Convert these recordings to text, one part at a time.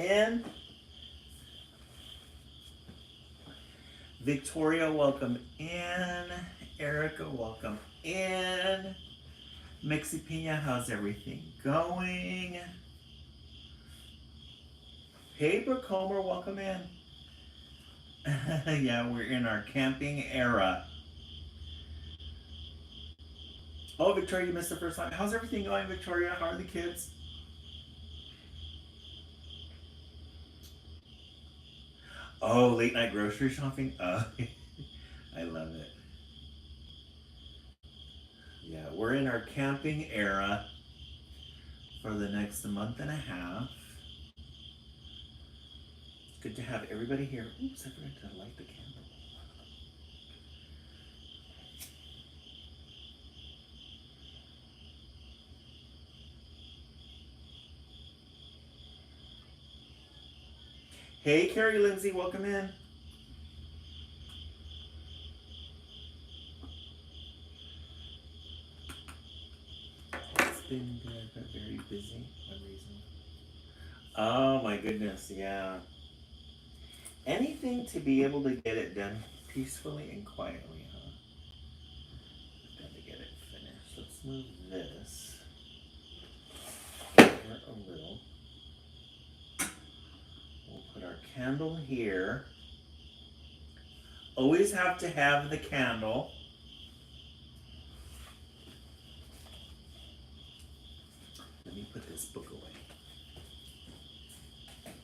in. Victoria, welcome in. Erica, welcome in. Mixie Pina, how's everything going? Hey, Brooke Homer, welcome in. Yeah, we're in our camping era. Oh, Victoria, you missed the first line. How's everything going, Victoria? How are the kids? Oh, late night grocery shopping? Oh, I love it. Yeah, we're in our camping era for the next month and a half. It's good to have everybody here. Oops, I forgot to light the candle. Hey, Carrie Lindsay, welcome in. It's been good, but very busy. One reason. Oh my goodness, yeah. Anything to be able to get it done peacefully and quietly, huh? Got to get it finished. Let's move this over a little. We'll put our candle here. Always have to have the candle. Let me put this book away. Okay.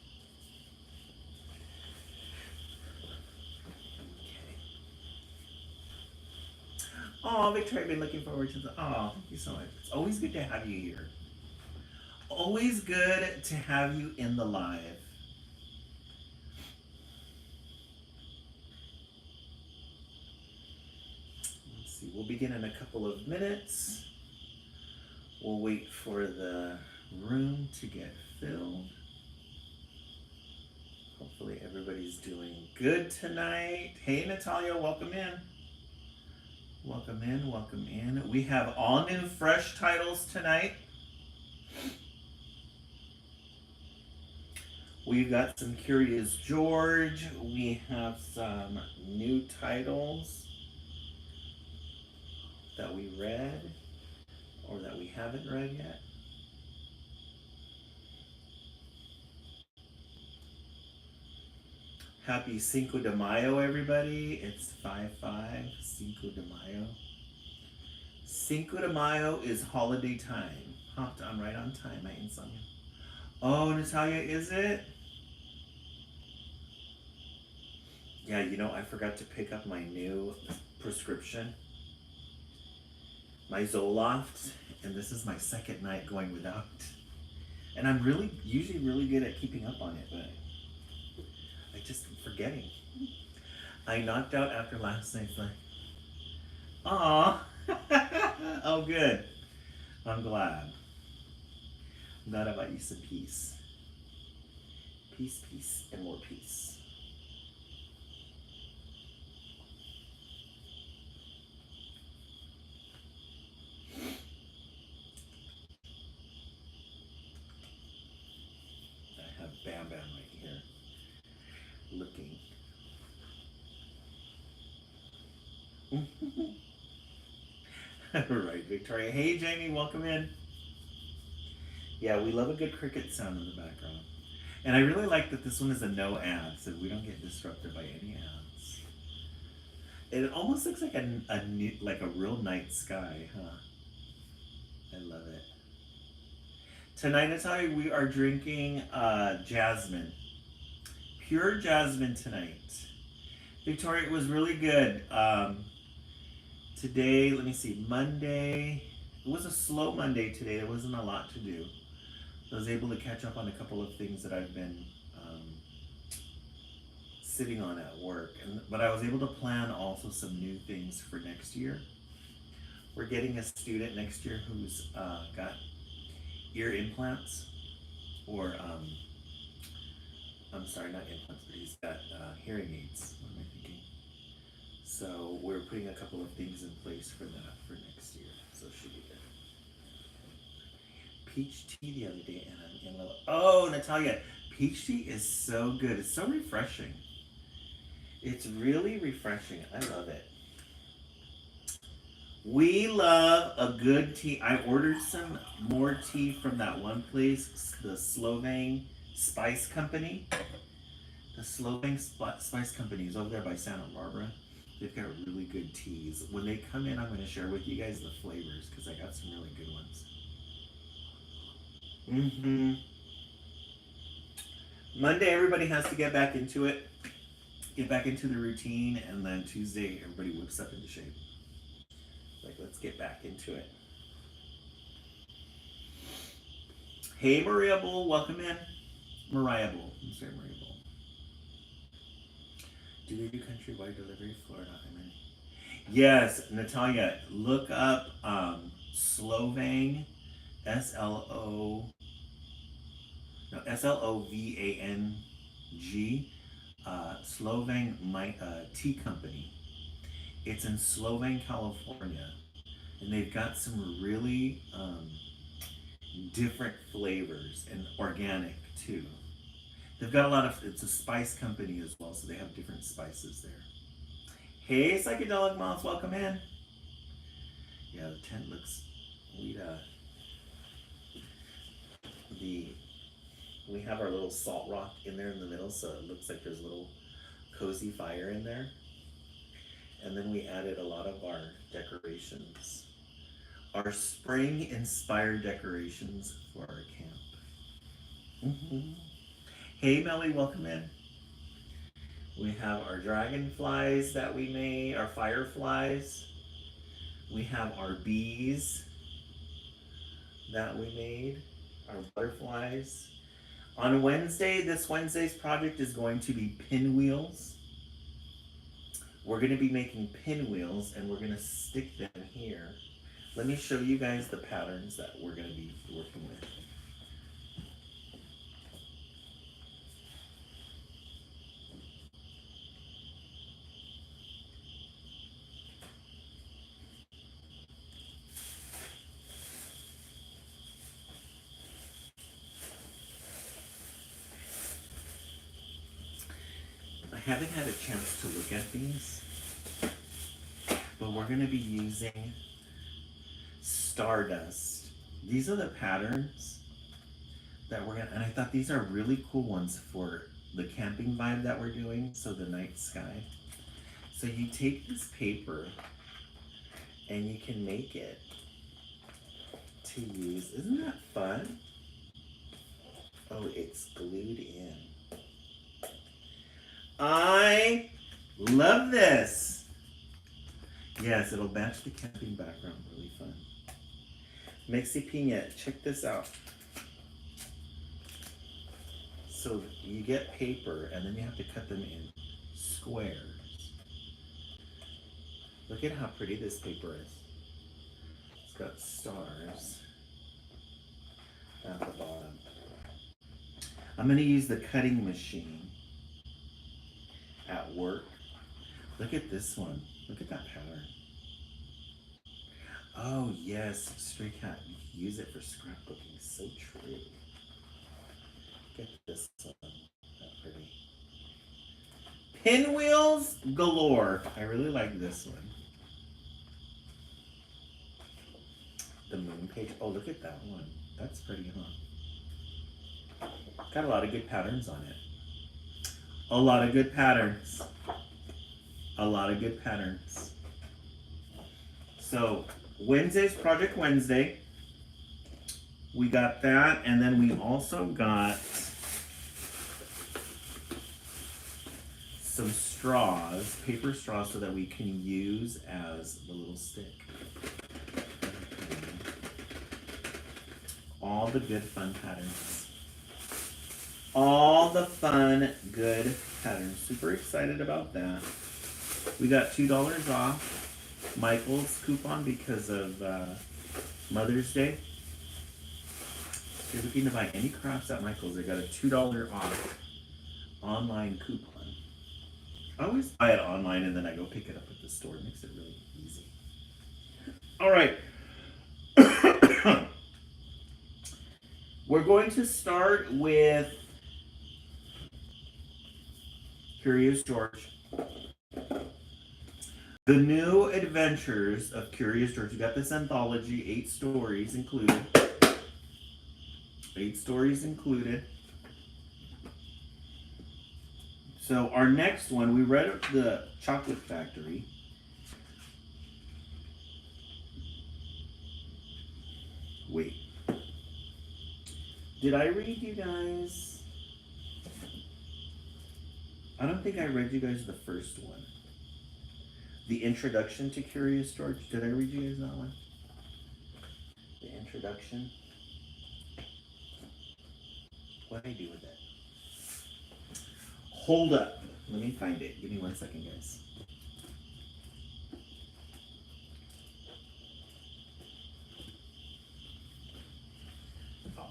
Oh, Victoria, I've been looking forward to the. Oh, thank you so much. It's always good to have you here. Always good to have you in the live. Let's see, we'll begin in a couple of minutes. We'll wait for the room to get filled. Hopefully everybody's doing good tonight. Hey Natalia, welcome in. Welcome in, welcome in. We have all new fresh titles tonight. We've got some Curious George. We have some new titles that we read or that we haven't read yet. Happy Cinco de Mayo, everybody. It's 5/5, Cinco de Mayo. Cinco de Mayo is holiday time. Hopped on right on time, my insomnia. Oh, Natalia, is it? Yeah, you know, I forgot to pick up my new prescription, my Zoloft, and this is my second night going without. And I'm usually really good at keeping up on it, but I just am forgetting. I knocked out after last night's like, aw. Oh, good. I'm glad. I'm glad I bought you some peace. Peace, peace, and more peace. I have Bam Bam right here looking. Right, Victoria. Hey, Jamie, welcome in. Yeah, we love a good cricket sound in the background. And I really like that this one is a no ad, so we don't get disrupted by any ads. It almost looks like like a real night sky, huh? I love it. Tonight, Natalia, we are drinking jasmine. Pure jasmine tonight. Victoria, it was really good. Today, let me see, Monday. It was a slow Monday today. There wasn't a lot to do. I was able to catch up on a couple of things that I've been sitting on at work. But I was able to plan also some new things for next year. We're getting a student next year who's got ear implants, or I'm sorry, not implants, but he's got hearing aids. What am I thinking? So we're putting a couple of things in place for that for next year. So it should be good. Peach tea the other day, and I'm in love. Oh, Natalia, Peach tea is so good. It's so refreshing. It's really refreshing. I love it. We love a good tea. I ordered some more tea from that one place, the Slovene Spice Company. The Slovene Spice Company is over there by Santa Barbara. They've got really good teas. When they come in, I'm going to share with you guys the flavors because I got some really good ones. Monday, everybody has to get back into it, get back into the routine, and then Tuesday, everybody whips up into shape. Like, let's get back into it. Hey, Maria Bull, welcome in. Mariah Bull. I'm sorry, Maria Bull. Do they do countrywide delivery? Florida, I'm in. Yes, Natalia, look up Slovang, Slovang, Slovang Tea Company. It's in Slovang, California, and they've got some really different flavors and organic too. They've got a lot of, it's a spice company as well, so they have different spices there. Hey, Psychedelic Moth, welcome in. Yeah, the tent looks, we have our little salt rock in there in the middle, so it looks like there's a little cozy fire in there. And then we added a lot of our decorations, our spring-inspired decorations for our camp. Hey, Melly, welcome in. We have our dragonflies that we made, our fireflies. We have our bees that we made, our butterflies. On Wednesday, this Wednesday's project is going to be pinwheels. We're going to be making pinwheels and we're going to stick them here. Let me show you guys the patterns that we're going to be working with. I haven't had a chance to look at these, but we're going to be using Stardust. These are the patterns that we're going to, and I thought these are really cool ones for the camping vibe that we're doing, so the night sky. So you take this paper and you can make it to use. Isn't that fun? Oh, it's glued in. I love this. Yes, it'll match the camping background. Really fun. Mexi Pina, check this out. So you get paper and then you have to cut them in squares. Look at how pretty this paper is. It's got stars at the bottom. I'm going to use the cutting machine at work. Look at this one. Look at that pattern. Oh yes, Stray Cat. You can use it for scrapbooking. So true. Get this one. That pretty. Pinwheels galore. I really like this one. The moon page. Oh, look at that one. That's pretty, huh? Got a lot of good patterns on it. A lot of good patterns. A lot of good patterns. So, Wednesday's Project Wednesday. We got that, and then we also got some straws, paper straws, so that we can use as the little stick. All the good fun patterns. All the fun, good patterns. Super excited about that. We got $2 off Michael's coupon because of Mother's Day. If you're looking to buy any crafts at Michael's, they got a $2 off online coupon. I always buy it online and then I go pick it up at the store. It makes it really easy. All right. We're going to start with Curious George. The New Adventures of Curious George. We got this anthology, 8 stories included. 8 stories included. So our next one, we read The Chocolate Factory. Wait. Did I read you guys? I don't think I read you guys the first one. The Introduction to Curious George. Did I read you guys that one? The introduction. What did I do with it? Hold up. Let me find it. Give me 1 second, guys. Oh.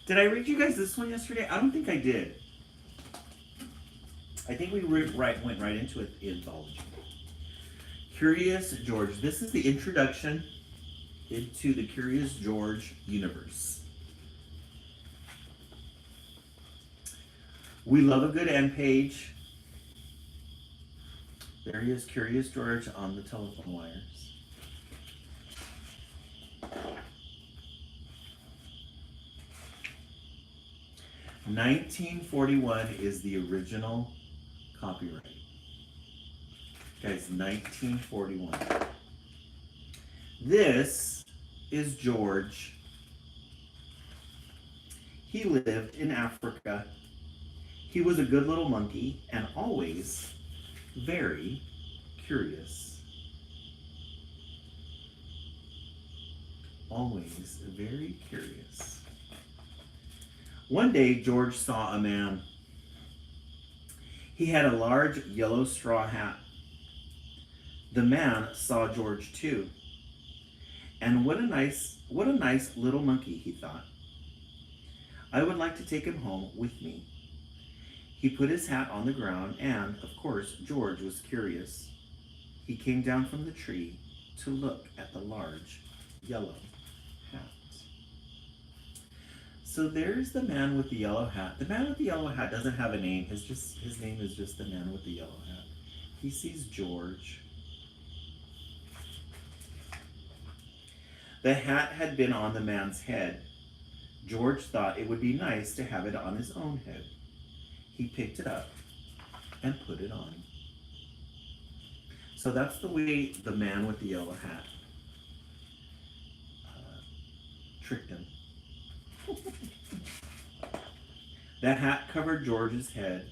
Did I read you guys this one yesterday? I don't think I did. I think we went right into it, the anthology. Curious George. This is the introduction into the Curious George universe. We love a good end page. There he is, Curious George on the telephone wires. $1941 is the original copyright. Guys, 1941. This is George. He lived in Africa. He was a good little monkey and always very curious. Always very curious. One day, George saw a man. He had a large yellow straw hat. The man saw George too. And what a nice little monkey, he thought. I would like to take him home with me. He put his hat on the ground and, of course, George was curious. He came down from the tree to look at the large yellow hat. So there's the man with the yellow hat. The man with the yellow hat doesn't have a name. His name is just the man with the yellow hat. He sees George. The hat had been on the man's head. George thought it would be nice to have it on his own head. He picked it up and put it on. So that's the way the man with the yellow hat tricked him. That hat covered George's head.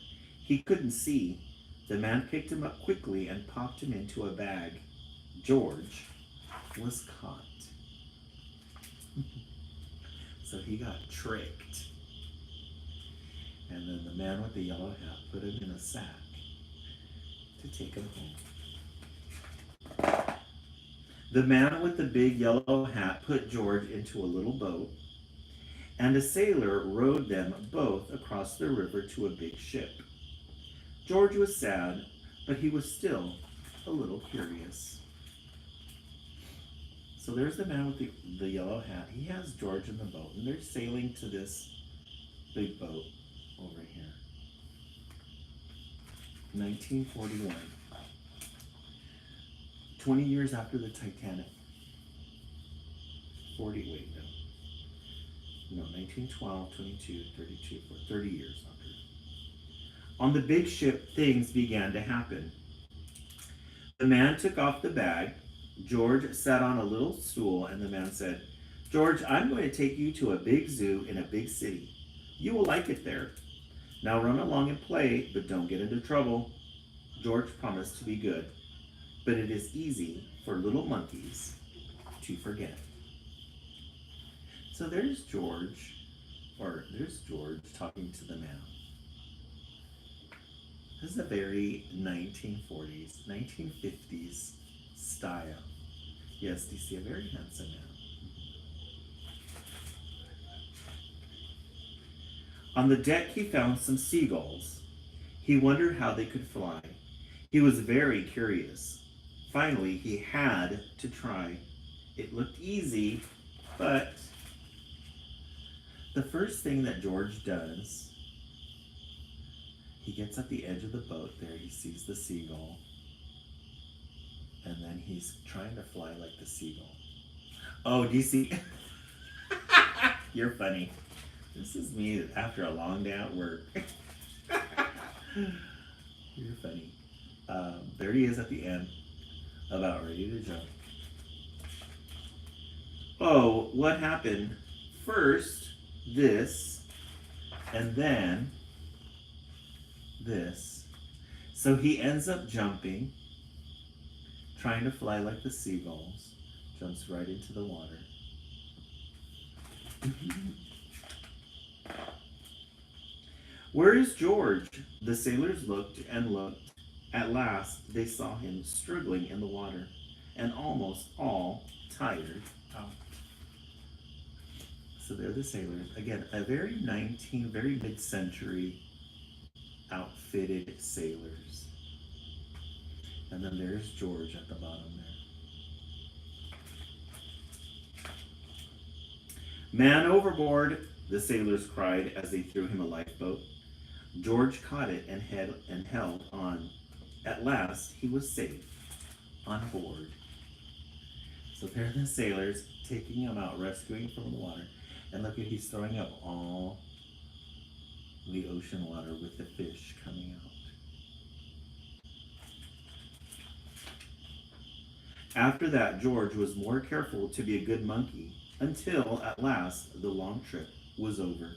He couldn't see. The man picked him up quickly and popped him into a bag. George was caught. So he got tricked. And then the man with the yellow hat put him in a sack to take him home. The man with the big yellow hat put George into a little boat, and a sailor rowed them both across the river to a big ship. George was sad, but he was still a little curious. So there's the man with the yellow hat. He has George in the boat, and they're sailing to this big boat over here. 1941. 20 years after the Titanic. 1912, 22, 32, 30 years after. On the big ship, things began to happen. The man took off the bag. George sat on a little stool, and the man said, George, I'm going to take you to a big zoo in a big city. You will like it there. Now run along and play, but don't get into trouble. George promised to be good, but it is easy for little monkeys to forget. So there's George talking to the man. This is a very 1940s, 1950s style. Yes, do you see a very handsome man? On the deck, he found some seagulls. He wondered how they could fly. He was very curious. Finally, he had to try. It looked easy, but the first thing that George does He gets at the edge of the boat there. He sees the seagull. And then he's trying to fly like the seagull. Oh, DC. You're funny. This is me after a long day at work. You're funny. There he is at the end, about ready to jump. Oh, what happened? First, this, and then this. So he ends up jumping, trying to fly like the seagulls, jumps right into the water. Where is George? The sailors looked and looked. At last, they saw him struggling in the water and almost all tired out. So they're the sailors. Again, a very very mid-century outfitted sailors. And then there's George at the bottom there. Man overboard, the sailors cried as they threw him a lifeboat. George caught it and held on. At last, he was safe on board. So there are the sailors taking him out, rescuing from the water. And look at, he's throwing up all the ocean water with the fish coming out. After that, George was more careful to be a good monkey until, at last, the long trip was over.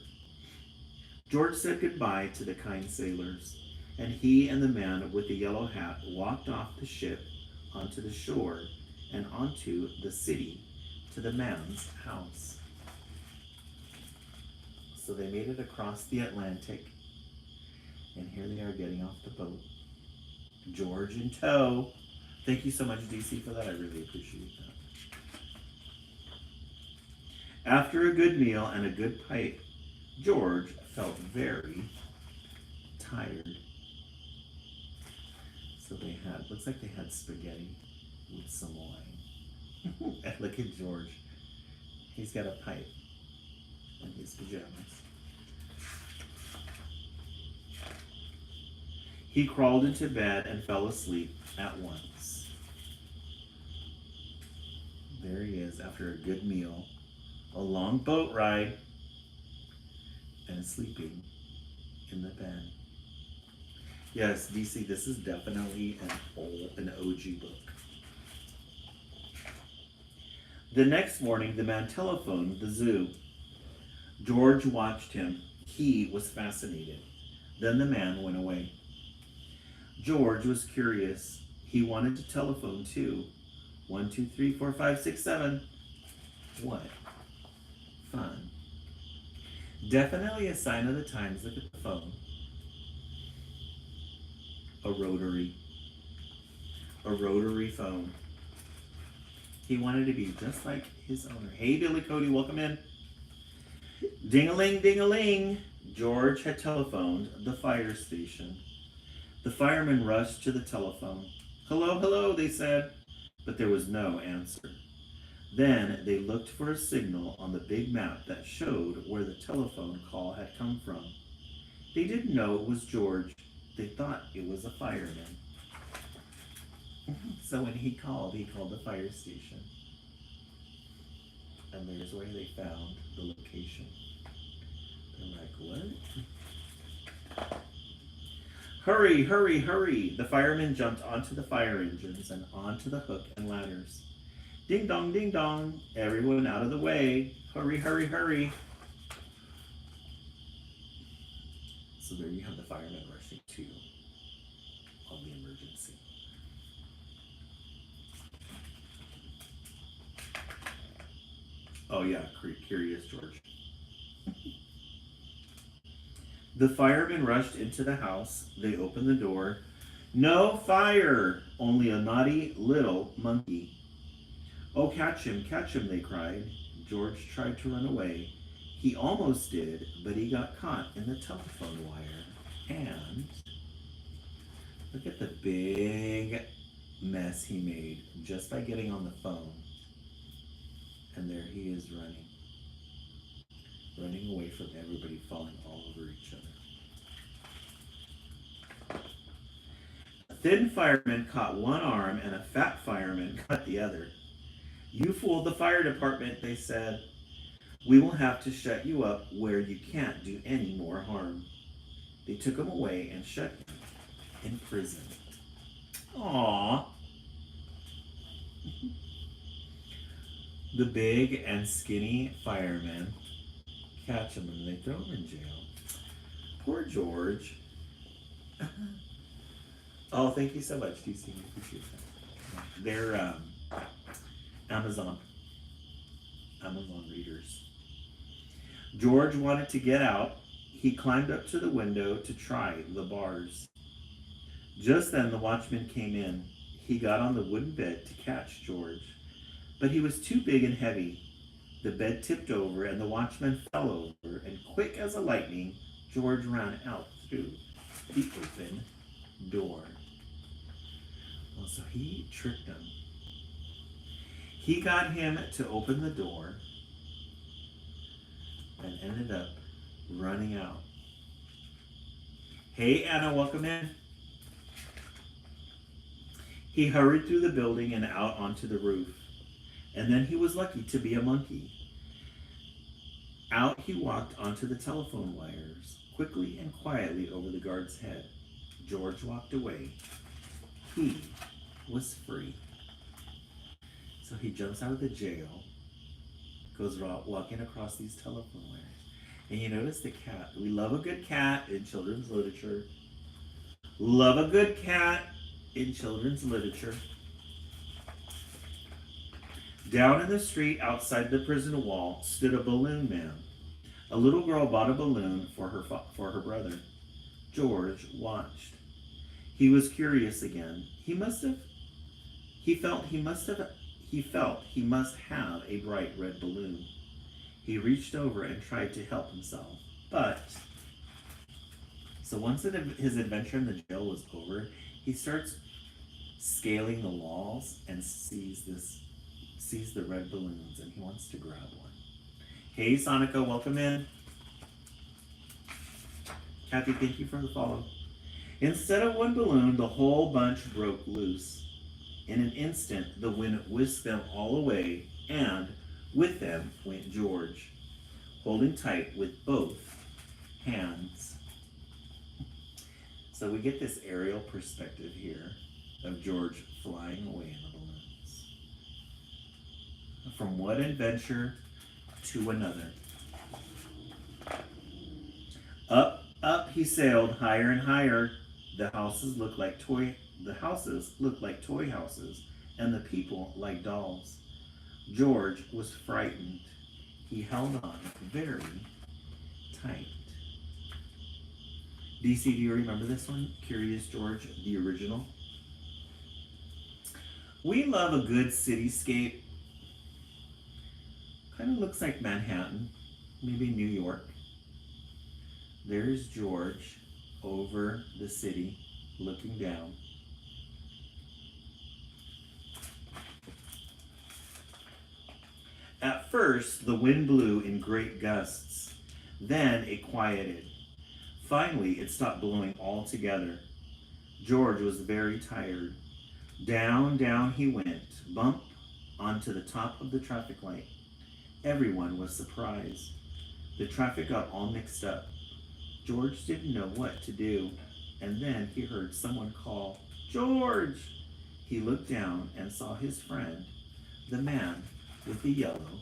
George said goodbye to the kind sailors, and he and the man with the yellow hat walked off the ship onto the shore and onto the city to the man's house. So they made it across the Atlantic, and here they are getting off the boat. George in tow. Thank you so much, DC, for that. I really appreciate that. After a good meal and a good pipe, George felt very tired. So they had, looks like they had spaghetti with some wine. And look at George. He's got a pipe in his pajamas. He crawled into bed and fell asleep at once. There he is after a good meal, a long boat ride, and sleeping in the bed. Yes, DC, this is definitely an OG book. The next morning, the man telephoned the zoo. George watched him. He was fascinated. Then the man went away. George was curious. He wanted to telephone too. 1, 2, 3, 4, 5, 6, 7. What? Fun. Definitely a sign of the times. Look at the phone. A rotary phone. He wanted to be just like his owner. Hey, Billy Cody, welcome in. Ding-a-ling, ding-a-ling. George had telephoned the fire station. The firemen rushed to the telephone. Hello, hello, they said, but there was no answer. Then they looked for a signal on the big map that showed where the telephone call had come from. They didn't know it was George. They thought it was a fireman. So when he called the fire station. And there's where they found the location. They're like, what? Hurry, hurry, hurry! The firemen jumped onto the fire engines and onto the hook and ladders. Ding dong, ding dong! Everyone out of the way! Hurry, hurry, hurry! So there you have the firemen rushing to on the emergency. Oh yeah, curious George. The firemen rushed into the house. They opened the door. No fire! Only a naughty little monkey. Oh, catch him, they cried. George tried to run away. He almost did, but he got caught in the telephone wire. And look at the big mess he made just by getting on the phone. And there he is running away from everybody, falling all over each other. thin fireman caught one arm and a fat fireman cut the other. You fooled the fire department, they said. We will have to shut you up where you can't do any more harm. They took him away and shut him in prison. Aww. The big and skinny firemen catch him and they throw him in jail. Poor George. Oh, thank you so much, TC. I appreciate that. They're Amazon readers. George wanted to get out. He climbed up to the window to try the bars. Just then the watchman came in. He got on the wooden bed to catch George, but he was too big and heavy. The bed tipped over and the watchman fell over, and quick as a lightning, George ran out through the open door. Well, so he tricked him. He got him to open the door and ended up running out. Hey, Anna, welcome in. He hurried through the building and out onto the roof. And then he was lucky to be a monkey. Out he walked onto the telephone wires, quickly and quietly over the guard's head. George walked away. He was free. So he jumps out of the jail, goes walking across these telephone wires. And you notice the cat. We love a good cat in children's literature. Love a good cat in children's literature. Down in the street outside the prison wall stood a balloon man. A little girl bought a balloon for her brother. George watched. He was curious again. He felt he must have a bright red balloon. He reached over and tried to help himself, so once his adventure in the jail was over, he starts scaling the walls and sees the red balloons, and he wants to grab one. Hey, Sonica, welcome in. Kathy, thank you for the follow. Instead of one balloon, the whole bunch broke loose. In an instant, the wind whisked them all away, and with them went George, holding tight with both hands. So we get this aerial perspective here of George flying away in the balloons. From one adventure to another. Up, up he sailed, higher and higher. The houses looked like toy houses, and the people like dolls. George was frightened. He held on very tight. DC, do you remember this one? Curious George, the original. We love a good cityscape. Kind of looks like Manhattan, maybe New York. There's George over the city, looking down. At first, the wind blew in great gusts. Then it quieted. Finally, it stopped blowing altogether. George was very tired. Down, down he went, bump onto the top of the traffic light. Everyone was surprised. The traffic got all mixed up. George didn't know what to do. And then he heard someone call, "George!" He looked down and saw his friend, the man with the yellow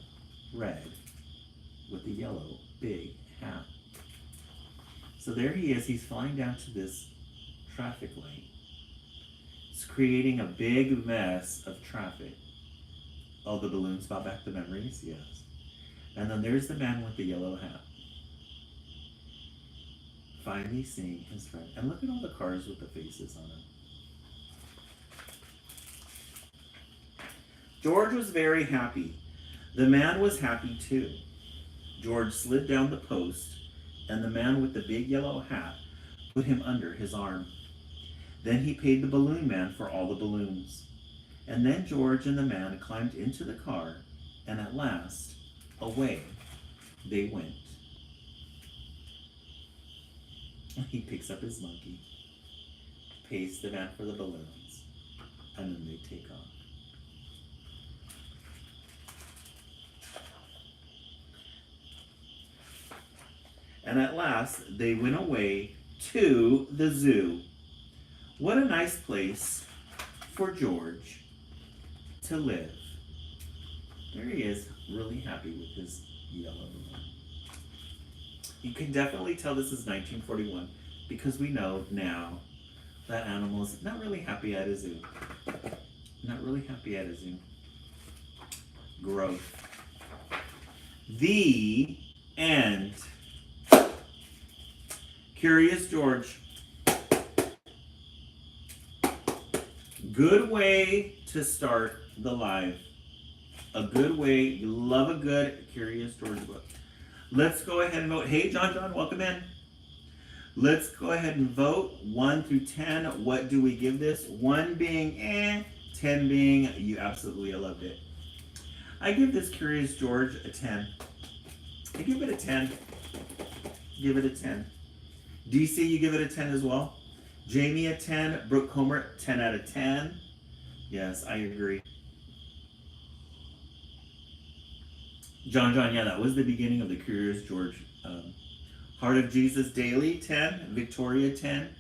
big hat. So there he is. He's flying down to this traffic light. It's creating a big mess of traffic. Oh, the balloons brought back the memories? Yes. And then there's the man with the yellow hat. Finally seeing his friend. And look at all the cars with the faces on them. George was very happy. The man was happy too. George slid down the post, and the man with the big yellow hat put him under his arm. Then he paid the balloon man for all the balloons. And then George and the man climbed into the car, and at last, away they went. He picks up his monkey, pays the man for the balloons, and then they take off. And at last, they went away to the zoo. What a nice place for George to live. There he is, really happy with his yellow balloon. You can definitely tell this is 1941 because we know now that animal is not really happy at a zoo. Not really happy at a zoo. Growth. The end. Curious George. Good way to start the live. A good way. You love a good Curious George book. Let's go ahead and vote. Hey, John, welcome in. Let's go ahead and vote 1 through 10. What do we give this? 1 being 10 being you absolutely loved it. I give this Curious George a 10. I give it a 10. Give it a 10. DC, you give it a 10 as well? Jamie a 10. Brooke Comer, 10 out of 10. Yes, I agree. John, yeah, that was the beginning of the Curious George. Heart of Jesus Daily, 10. Victoria, 10.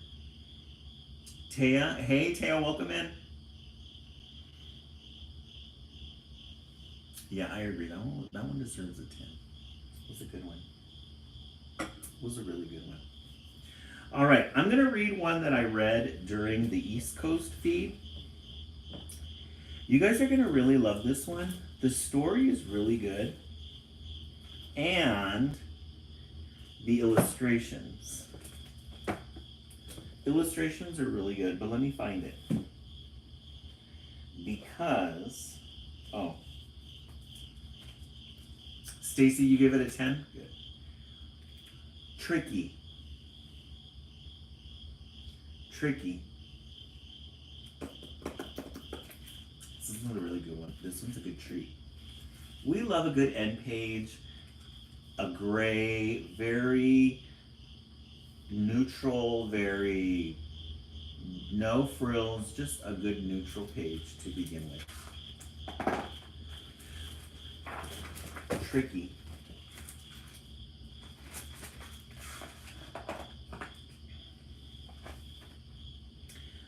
Taya, hey, Taya, welcome in. Yeah, I agree. That one deserves a 10. It was a good one. It was a really good one. All right, I'm going to read one that I read during the East Coast feed. You guys are going to really love this one. The story is really good. And the illustrations. Illustrations are really good, but let me find it. Because, Stacy, you give it a 10? Good. Tricky. This is a really good one. This one's a good treat. We love a good end page. A gray, very neutral, very no frills, just a good neutral page to begin with. Tricky.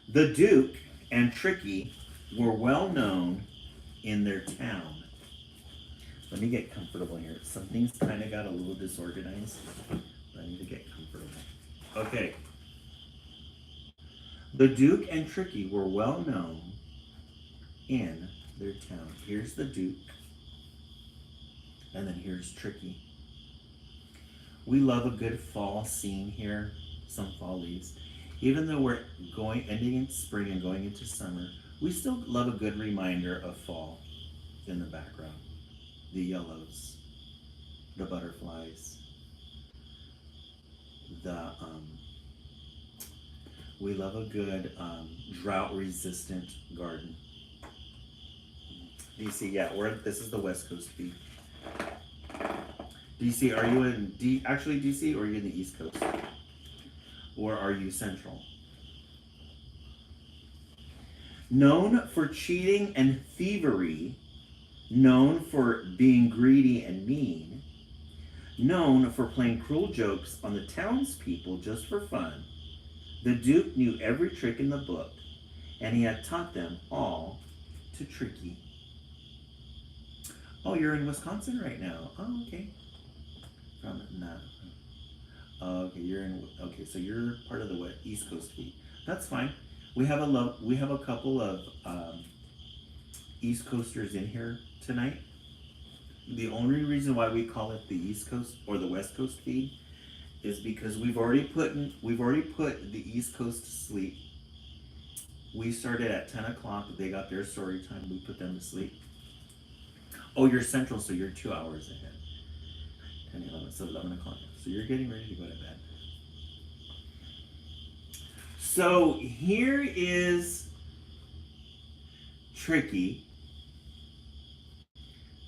The Duke and Tricky were well known in their town. Let me get comfortable here. Some things kind of got a little disorganized. I need to get comfortable. Okay. The Duke and Tricky were well known in their town. Here's the Duke. And then here's Tricky. We love a good fall scene here. Some fall leaves. Even though we're ending in spring and going into summer, we still love a good reminder of fall in the background. The yellows, the butterflies, we love a good drought-resistant garden. DC, yeah, this is the West Coast feed. DC, are you in DC, or are you in the East Coast? Or are you Central? Known for cheating and thievery, known for being greedy and mean, known for playing cruel jokes on the townspeople just for fun, the Duke knew every trick in the book, and he had taught them all to Tricky. Oh, you're in Wisconsin right now. Oh, okay. Okay, so you're part of the East Coast feed. That's fine. We have a couple of East Coasters in here tonight. The only reason why we call it the East Coast or the West Coast feed is because we've already put the East Coast to sleep. We started at 10 o'clock. They got their story time. We put them to sleep. Oh, you're Central, so you're 2 hours ahead. 10, 11, so 11 o'clock. So you're getting ready to go to bed. So here is Tricky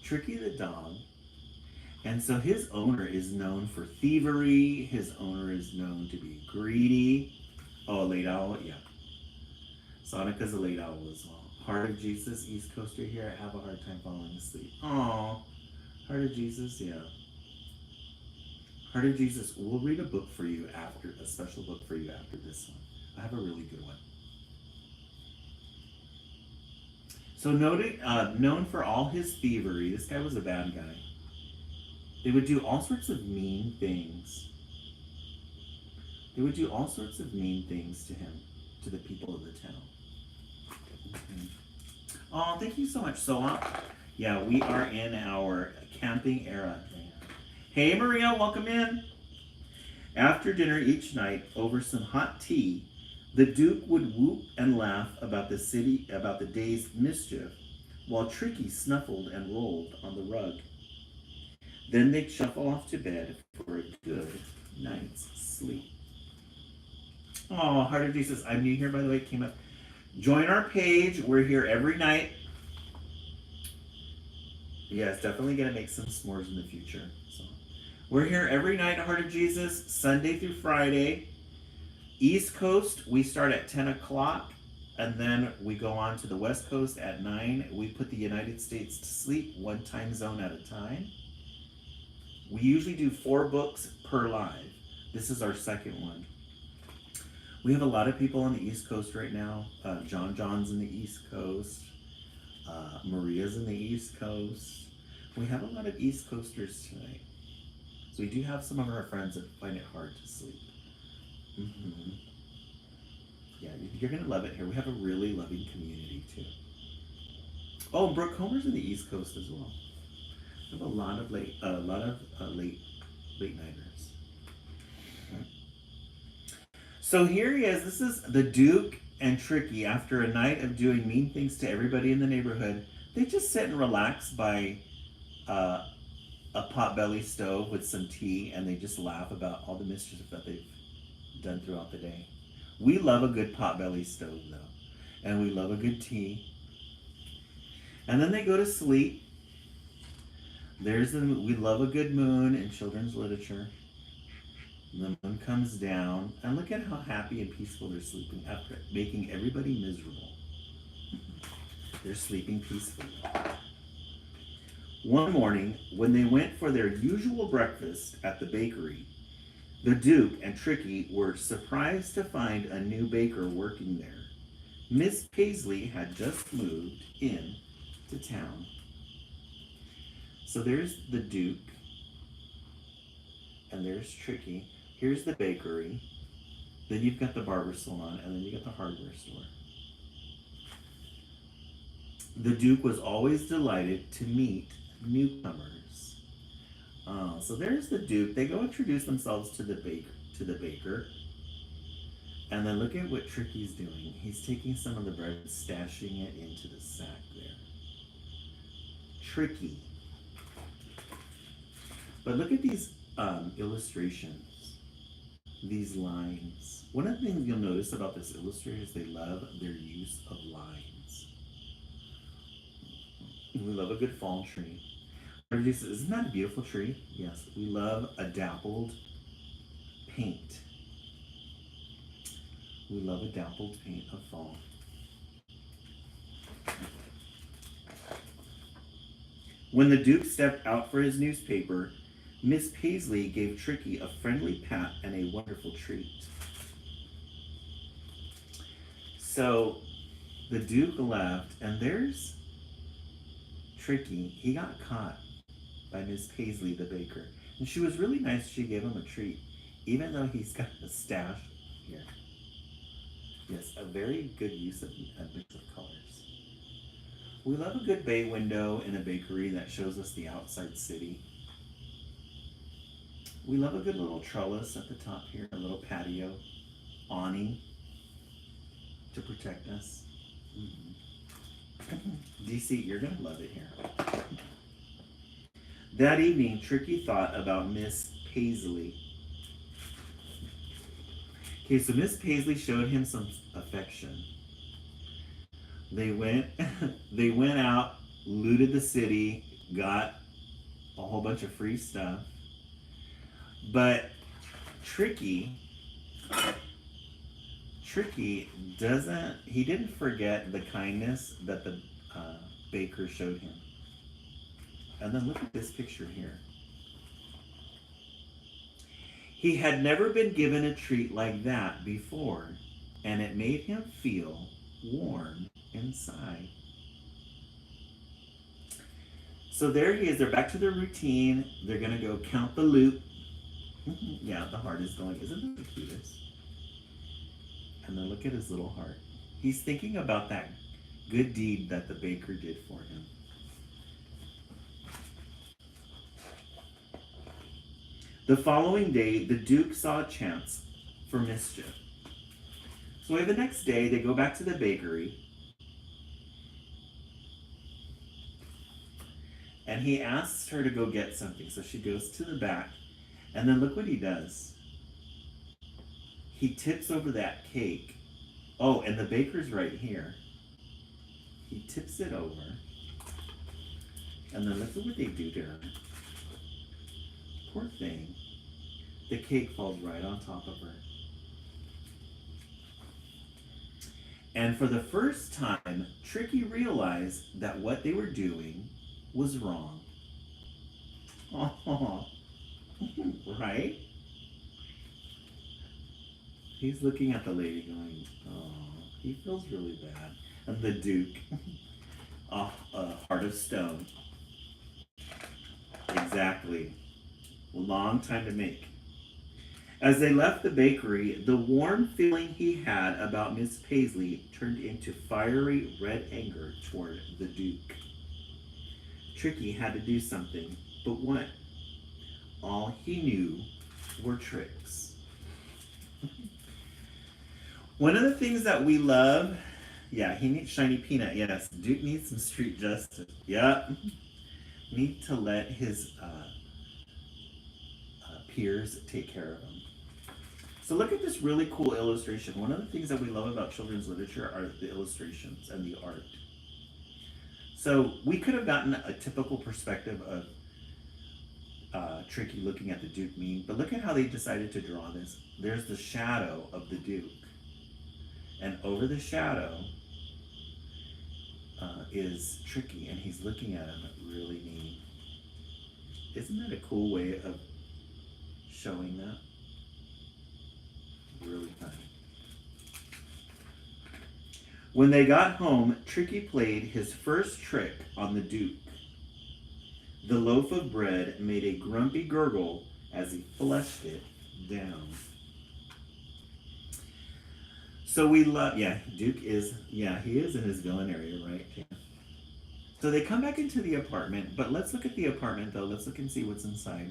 the dog. And so his owner is known for thievery. His owner is known to be greedy. Oh, late owl, yeah. Sonica's a late owl as well. Heart of Jesus, East Coaster here. I have a hard time falling asleep. Oh, Heart of Jesus, yeah. Heart of Jesus, we'll read a book for you after, a special book for you after this one. I have a really good one. So known for all his thievery, this guy was a bad guy. They would do all sorts of mean things. They would do all sorts of mean things to him, to the people of the town. Mm-hmm. Oh, thank you so much, Soa. Yeah, we are in our camping era. Hey, Maria, welcome in. After dinner each night, over some hot tea, the Duke would whoop and laugh about the day's mischief, while Tricky snuffled and rolled on the rug. Then they'd shuffle off to bed for a good night's sleep. Oh, Heart of Jesus, I'm new here, by the way, it came up. Join our page. We're here every night. Yes, definitely going to make some s'mores in the future. So, we're here every night at Heart of Jesus, Sunday through Friday. East Coast, we start at 10 o'clock, and then we go on to the West Coast at 9. We put the United States to sleep, one time zone at a time. We usually do 4 books per live. This is our second one. We have a lot of people on the East Coast right now. John's in the East Coast. Maria's in the East Coast. We have a lot of East Coasters tonight. So we do have some of our friends that find it hard to sleep. Mm-hmm. Yeah, you're going to love it here. We have a really loving community too. Oh, Brooke Homer's in the East Coast as well. We have a lot of late nighters. So here he is. This is the Duke and Tricky. After a night of doing mean things to everybody in the neighborhood, they just sit and relax by a potbelly stove with some tea, and they just laugh about all the mischief that they've done throughout the day. We love a good potbelly stove, though, and we love a good tea. And then they go to sleep. We love a good moon in children's literature. The moon comes down, and look at how happy and peaceful they're sleeping after making everybody miserable. They're sleeping peacefully. One morning, when they went for their usual breakfast at the bakery, the Duke and Tricky were surprised to find a new baker working there. Miss Paisley had just moved in to town. So there's the Duke, and there's Tricky. Here's the bakery. Then you've got the barber salon, and then you got the hardware store. The Duke was always delighted to meet newcomers. So there's the Duke. They go introduce themselves to the baker. And then look at what Tricky's doing. He's taking some of the bread and stashing it into the sack there. Tricky. But look at these illustrations, these lines. One of the things you'll notice about this illustrator is they love their use of lines. We love a good fall tree. Isn't that a beautiful tree? Yes, we love a dappled paint. We love a dappled paint of fall. When the Duke stepped out for his newspaper, Miss Paisley gave Tricky a friendly pat and a wonderful treat. So the Duke left, and there's Tricky. He got caught by Miss Paisley, the baker. And she was really nice. She gave him a treat, even though he's got a stash here. Yes, a very good use of a mix of colors. We love a good bay window in a bakery that shows us the outside city. We love a good little trellis at the top here, a little patio awning to protect us. DC, you're going to love it here. That evening, Tricky thought about Miss Paisley. Okay, so Miss Paisley showed him some affection. They went out, looted the city, got a whole bunch of free stuff. But Tricky Tricky didn't forget the kindness that the baker showed him. And then look at this picture here. He had never been given a treat like that before, and it made him feel warm inside. So there he is. They're back to their routine. They're going to go count the loot. Yeah, the heart is going. Isn't that the cutest? And then look at his little heart. He's thinking about that good deed that the baker did for him. The following day, the Duke saw a chance for mischief. So the next day, they go back to the bakery. And he asks her to go get something. So she goes to the back. And then look what he does. He tips over that cake. Oh, and the baker's right here. He tips it over. And then look at what they do to her. Poor thing. The cake falls right on top of her. And for the first time, Tricky realized that what they were doing was wrong. Oh, right? He's looking at the lady going, oh, he feels really bad. And the Duke, oh, a heart of stone. Exactly. A long time to make. As they left the bakery, the warm feeling he had about Miss Paisley turned into fiery red anger toward the Duke. Tricky had to do something, but what? All he knew were tricks. One of the things that we love, yeah, he needs shiny peanut, yes. Duke needs some street justice, yep. Need to let his peers take care of him. So look at this really cool illustration. One of the things that we love about children's literature are the illustrations and the art. So we could have gotten a typical perspective of Tricky looking at the Duke mean, but look at how they decided to draw this. There's the shadow of the Duke. And over the shadow is Tricky, and he's looking at him really mean. Isn't that a cool way of showing that? Really funny. When they got home, Tricky played his first trick on the Duke. The loaf of bread made a grumpy gurgle as he flushed it down. So we love, yeah, Duke is, yeah, he is in his villain area, right? Yeah. So they come back into the apartment, but let's look at the apartment though. Let's look and see what's inside.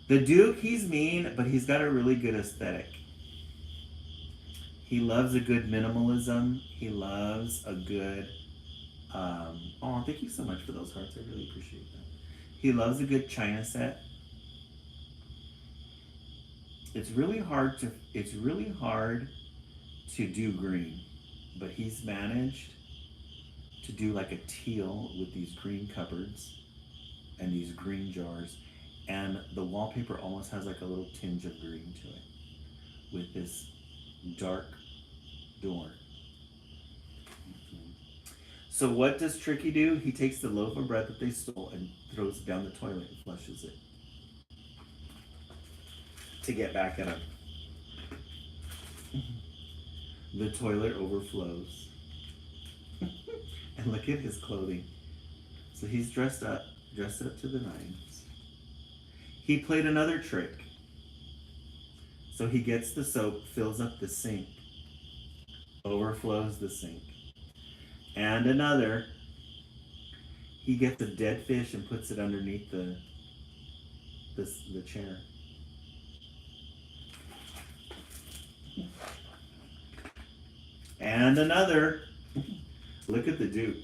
The Duke, he's mean, but he's got a really good aesthetic. He loves a good minimalism. He loves a good, oh, thank you so much for those hearts. I really appreciate that. He loves a good china set. It's really hard to do green, but he's managed to do like a teal with these green cupboards and these green jars, and the wallpaper almost has like a little tinge of green to it with this dark door. So what does Tricky do? He takes the loaf of bread that they stole and throws it down the toilet and flushes it to get back at him. The toilet overflows. And look at his clothing. So he's dressed up to the nines. He played another trick. So he gets the soap, fills up the sink, overflows the sink. And another, he gets a dead fish and puts it underneath the chair. And another, look at the Duke.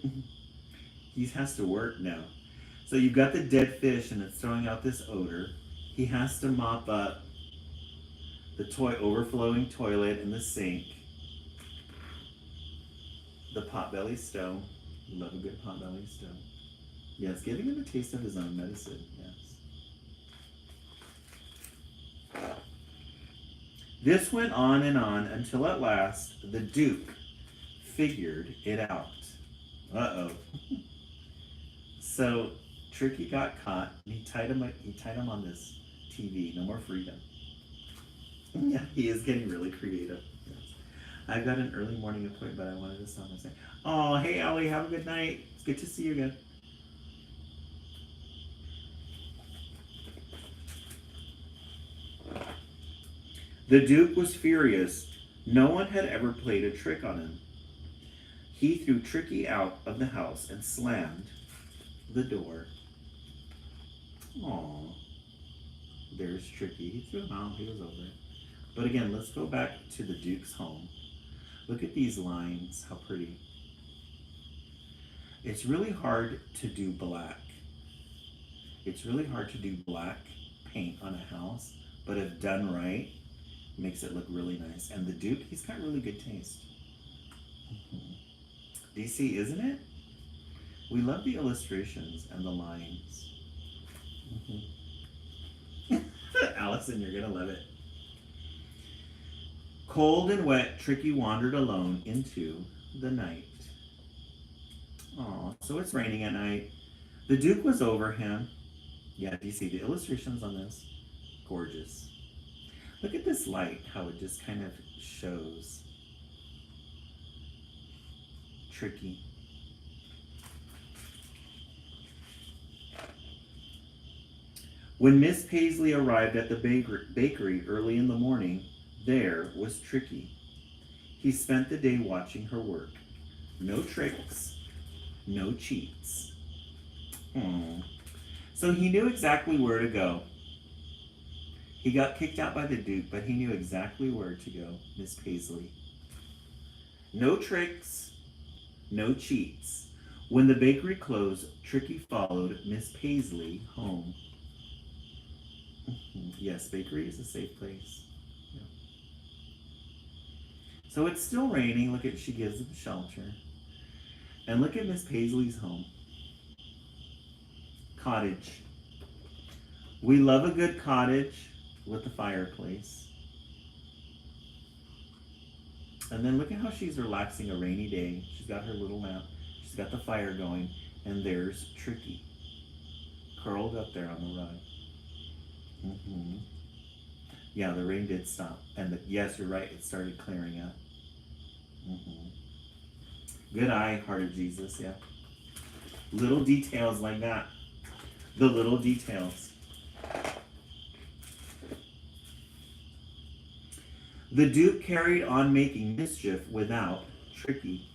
He has to work now. So you've got the dead fish and it's throwing out this odor. He has to mop up the overflowing toilet and the sink. The potbelly stone. Love a good potbelly stone. Yes, giving him a taste of his own medicine. Yes. This went on and on until at last the Duke figured it out. Uh-oh. So Tricky got caught. And he tied him on this TV. No more freedom. Yeah, he is getting really creative. Yes. I've got an early morning appointment, but I wanted to stop and say, oh, hey, Allie, have a good night. It's good to see you again. The Duke was furious. No one had ever played a trick on him. He threw Tricky out of the house and slammed the door. Aww. There's Tricky. He threw him out. He was over it. But again, let's go back to the Duke's home. Look at these lines. How pretty. It's really hard to do black. It's really hard to do black paint on a house, but if done right, makes it look really nice. And the Duke, he's got really good taste. DC, isn't it? We love the illustrations and the lines. Allison, you're gonna love it. Cold and wet, Tricky wandered alone into the night. Oh, so it's raining at night. The Duke was over him. Yeah, DC, the illustrations on this, gorgeous. Look at this light, how it just kind of shows Tricky. When Miss Paisley arrived at the bakery early in the morning, there was Tricky. He spent the day watching her work. No tricks, no cheats. Aww. So he knew exactly where to go. He got kicked out by the Duke, but he knew exactly where to go, Miss Paisley. No tricks, no cheats. When the bakery closed, Tricky followed Miss Paisley home. Yes, bakery is a safe place. Yeah. So it's still raining. Look at, she gives them shelter. And look at Miss Paisley's home. Cottage. We love a good cottage with a fireplace. And then look at how she's relaxing a rainy day. She's got her little lamp. She's got the fire going. And there's Tricky, curled up there on the rug. Yeah, the rain did stop. And yes, you're right, it started clearing up. Good eye, Heart of Jesus, yeah. Little details like that. The little details. The Duke carried on making mischief without Tricky.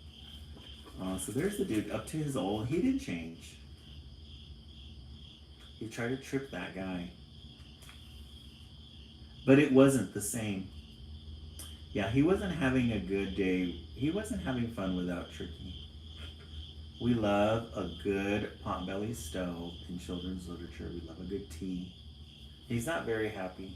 So there's the Duke up to his old. He didn't change. He tried to trip that guy. But it wasn't the same. Yeah, he wasn't having a good day. He wasn't having fun without Tricky. We love a good potbelly stove in children's literature. We love a good tea. He's not very happy.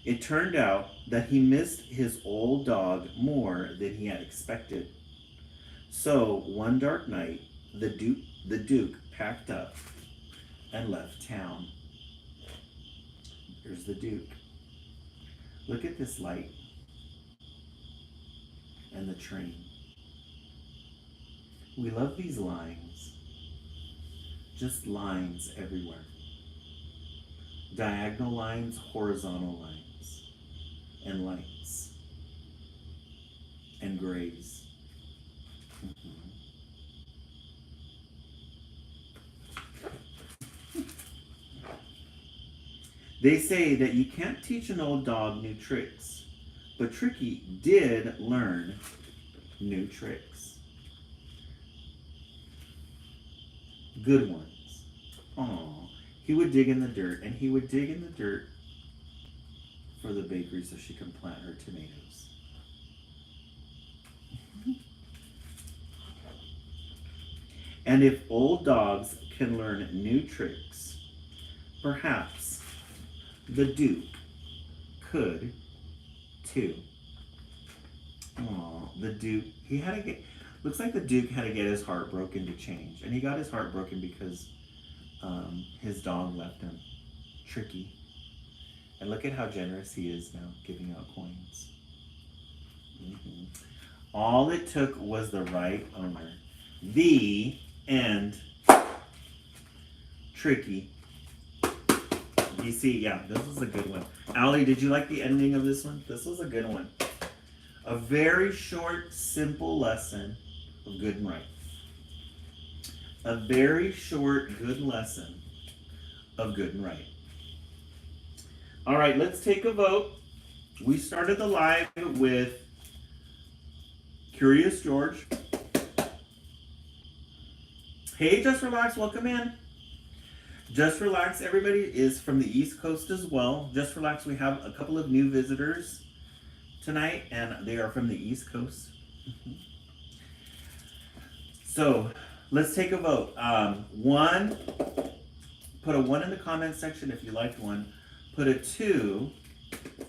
It turned out that he missed his old dog more than he had expected. So one dark night, the Duke packed up and left town. Here's the Duke. Look at this light and the train. We love these lines. Just lines everywhere. Diagonal lines, horizontal lines, and lights, and grays. They say that you can't teach an old dog new tricks, but Tricky did learn new tricks. Good ones. Aww. He would dig in the dirt, and he would dig in the dirt for the bakery so she can plant her tomatoes. And if old dogs can learn new tricks, perhaps the Duke could too. Aw, the Duke. He had to get. Looks like the Duke had to get his heart broken to change. And he got his heart broken because his dog left him. Tricky. And look at how generous he is now, giving out coins. Mm-hmm. All it took was the right owner. The end. Tricky. You see, yeah, this was a good one. Allie, did you like the ending of this one? This was a good one. A very short, simple lesson of good and right. A very short, good lesson of good and right. All right, let's take a vote. We started the live with Curious George. Hey, Just Relax, welcome in. Just Relax, everybody is from the East Coast as well. Just Relax, we have a couple of new visitors tonight, and they are from the East Coast. So, let's take a vote. One, put a 1 in the comment section if you liked one. Put a 2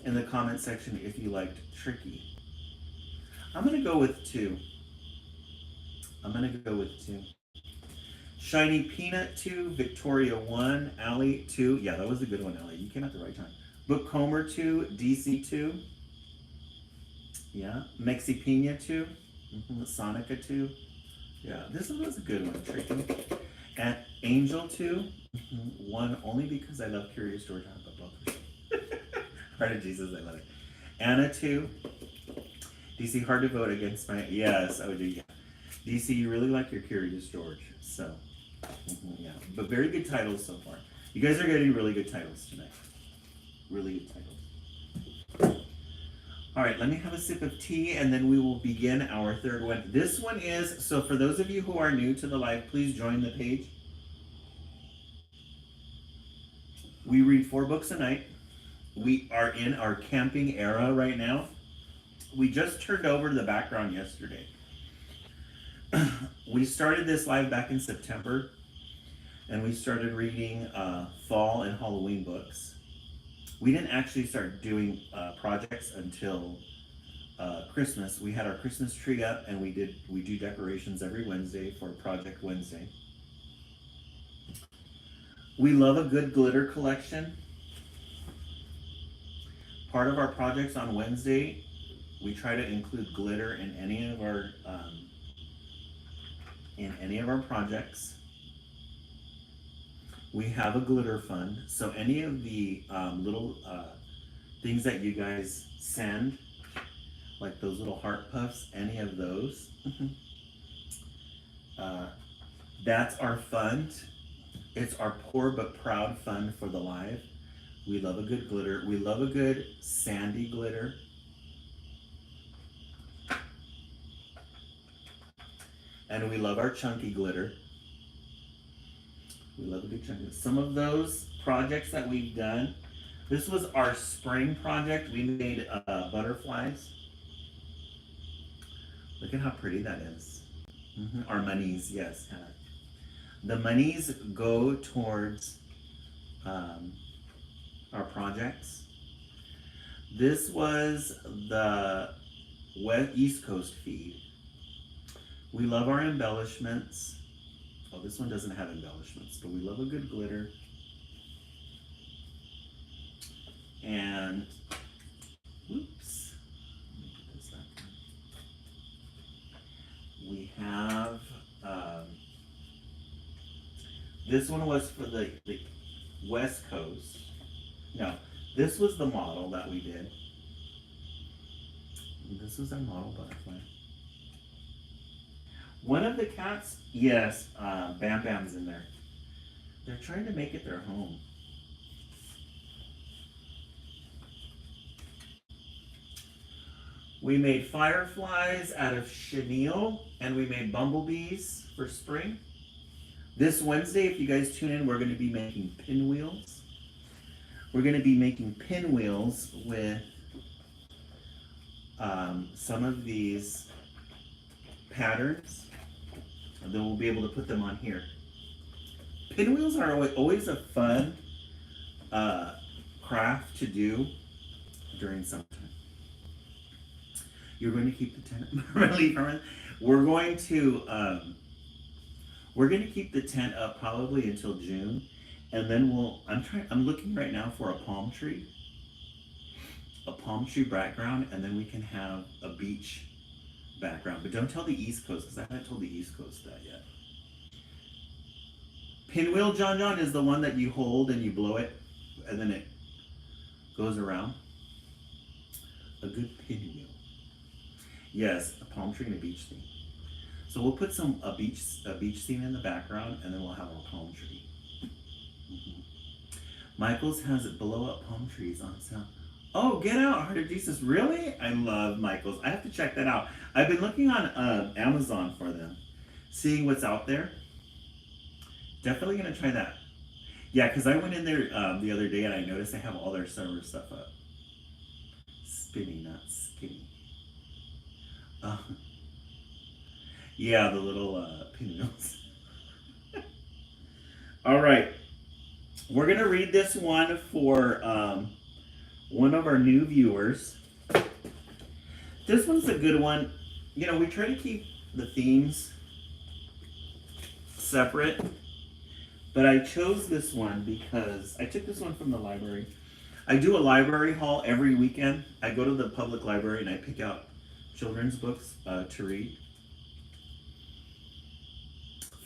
in the comment section if you liked Tricky. I'm going to go with 2. I'm going to go with 2. Shiny Peanut 2, Victoria 1, Allie 2. Yeah, that was a good one, Allie. You came at the right time. Book Comer 2, DC 2. Yeah. Mexi Pina 2. Sonica 2. Yeah, this one was a good one, Tricky. And Angel 2. 1 only because I love Curious George. Heart of Jesus, I love it. Anna 2. DC, hard to vote against my... Yes, oh, yeah. DC, you really like your Curious George. So, yeah. But very good titles so far. You guys are getting really good titles tonight. Really good titles. All right, let me have a sip of tea, and then we will begin our third one. This one is... So for those of you who are new to the live, please join the page. We read 4 books a night. We are in our camping era right now. We just turned over to the background yesterday. We started this live back in September, and we started reading fall and Halloween books. We didn't actually start doing projects until Christmas. We had our Christmas tree up, and we do decorations every Wednesday for Project Wednesday. We love a good glitter collection. Part of our projects on Wednesday, we try to include glitter in any of our projects. We have a glitter fund, so any of the little things that you guys send, like those little heart puffs, any of those, that's our fund. It's our poor but proud fund for the live. We love a good glitter. We love a good sandy glitter. And we love our chunky glitter. We love a good chunky. Some of those projects that we've done, this was our spring project. We made butterflies. Look at how pretty that is. Our monies, yes. The monies go towards our projects. This was the East Coast feed. We love our embellishments. Oh, this one doesn't have embellishments, but we love a good glitter. And, oops. Let me put this back. We have, this one was for the West Coast. No, this was the model that we did. This was our model butterfly. One of the cats, yes, Bam Bam's in there. They're trying to make it their home. We made fireflies out of chenille, and we made bumblebees for spring. This Wednesday, if you guys tune in, we're going to be making pinwheels. We're going to be making pinwheels with some of these patterns. And then we'll be able to put them on here. Pinwheels are always a fun craft to do during summertime. You're going to keep the tenant permanently permanent. We're going to keep the tent up probably until June, and then I'm looking right now for a palm tree background, and then we can have a beach background. But don't tell the East Coast, because I haven't told the East Coast that yet. Pinwheel, John, is the one that you hold and you blow it, and then it goes around. A good pinwheel. Yes, a palm tree and a beach theme. So we'll put a beach scene in the background, and then we'll have our palm tree. Mm-hmm. Michael's has blow up palm trees on sound. Oh, get out, Heart of Jesus! Really? I love Michael's. I have to check that out. I've been looking on Amazon for them, seeing what's out there. Definitely gonna try that. Yeah, because I went in there the other day and I noticed they have all their summer stuff up. Spinny, not skinny. Yeah, the little pinwheels. All right, we're gonna read this one for one of our new viewers. This one's a good one. You know, we try to keep the themes separate, but I chose this one because I took this one from the library. I do a library haul every weekend. I go to the public library and I pick out children's books to read.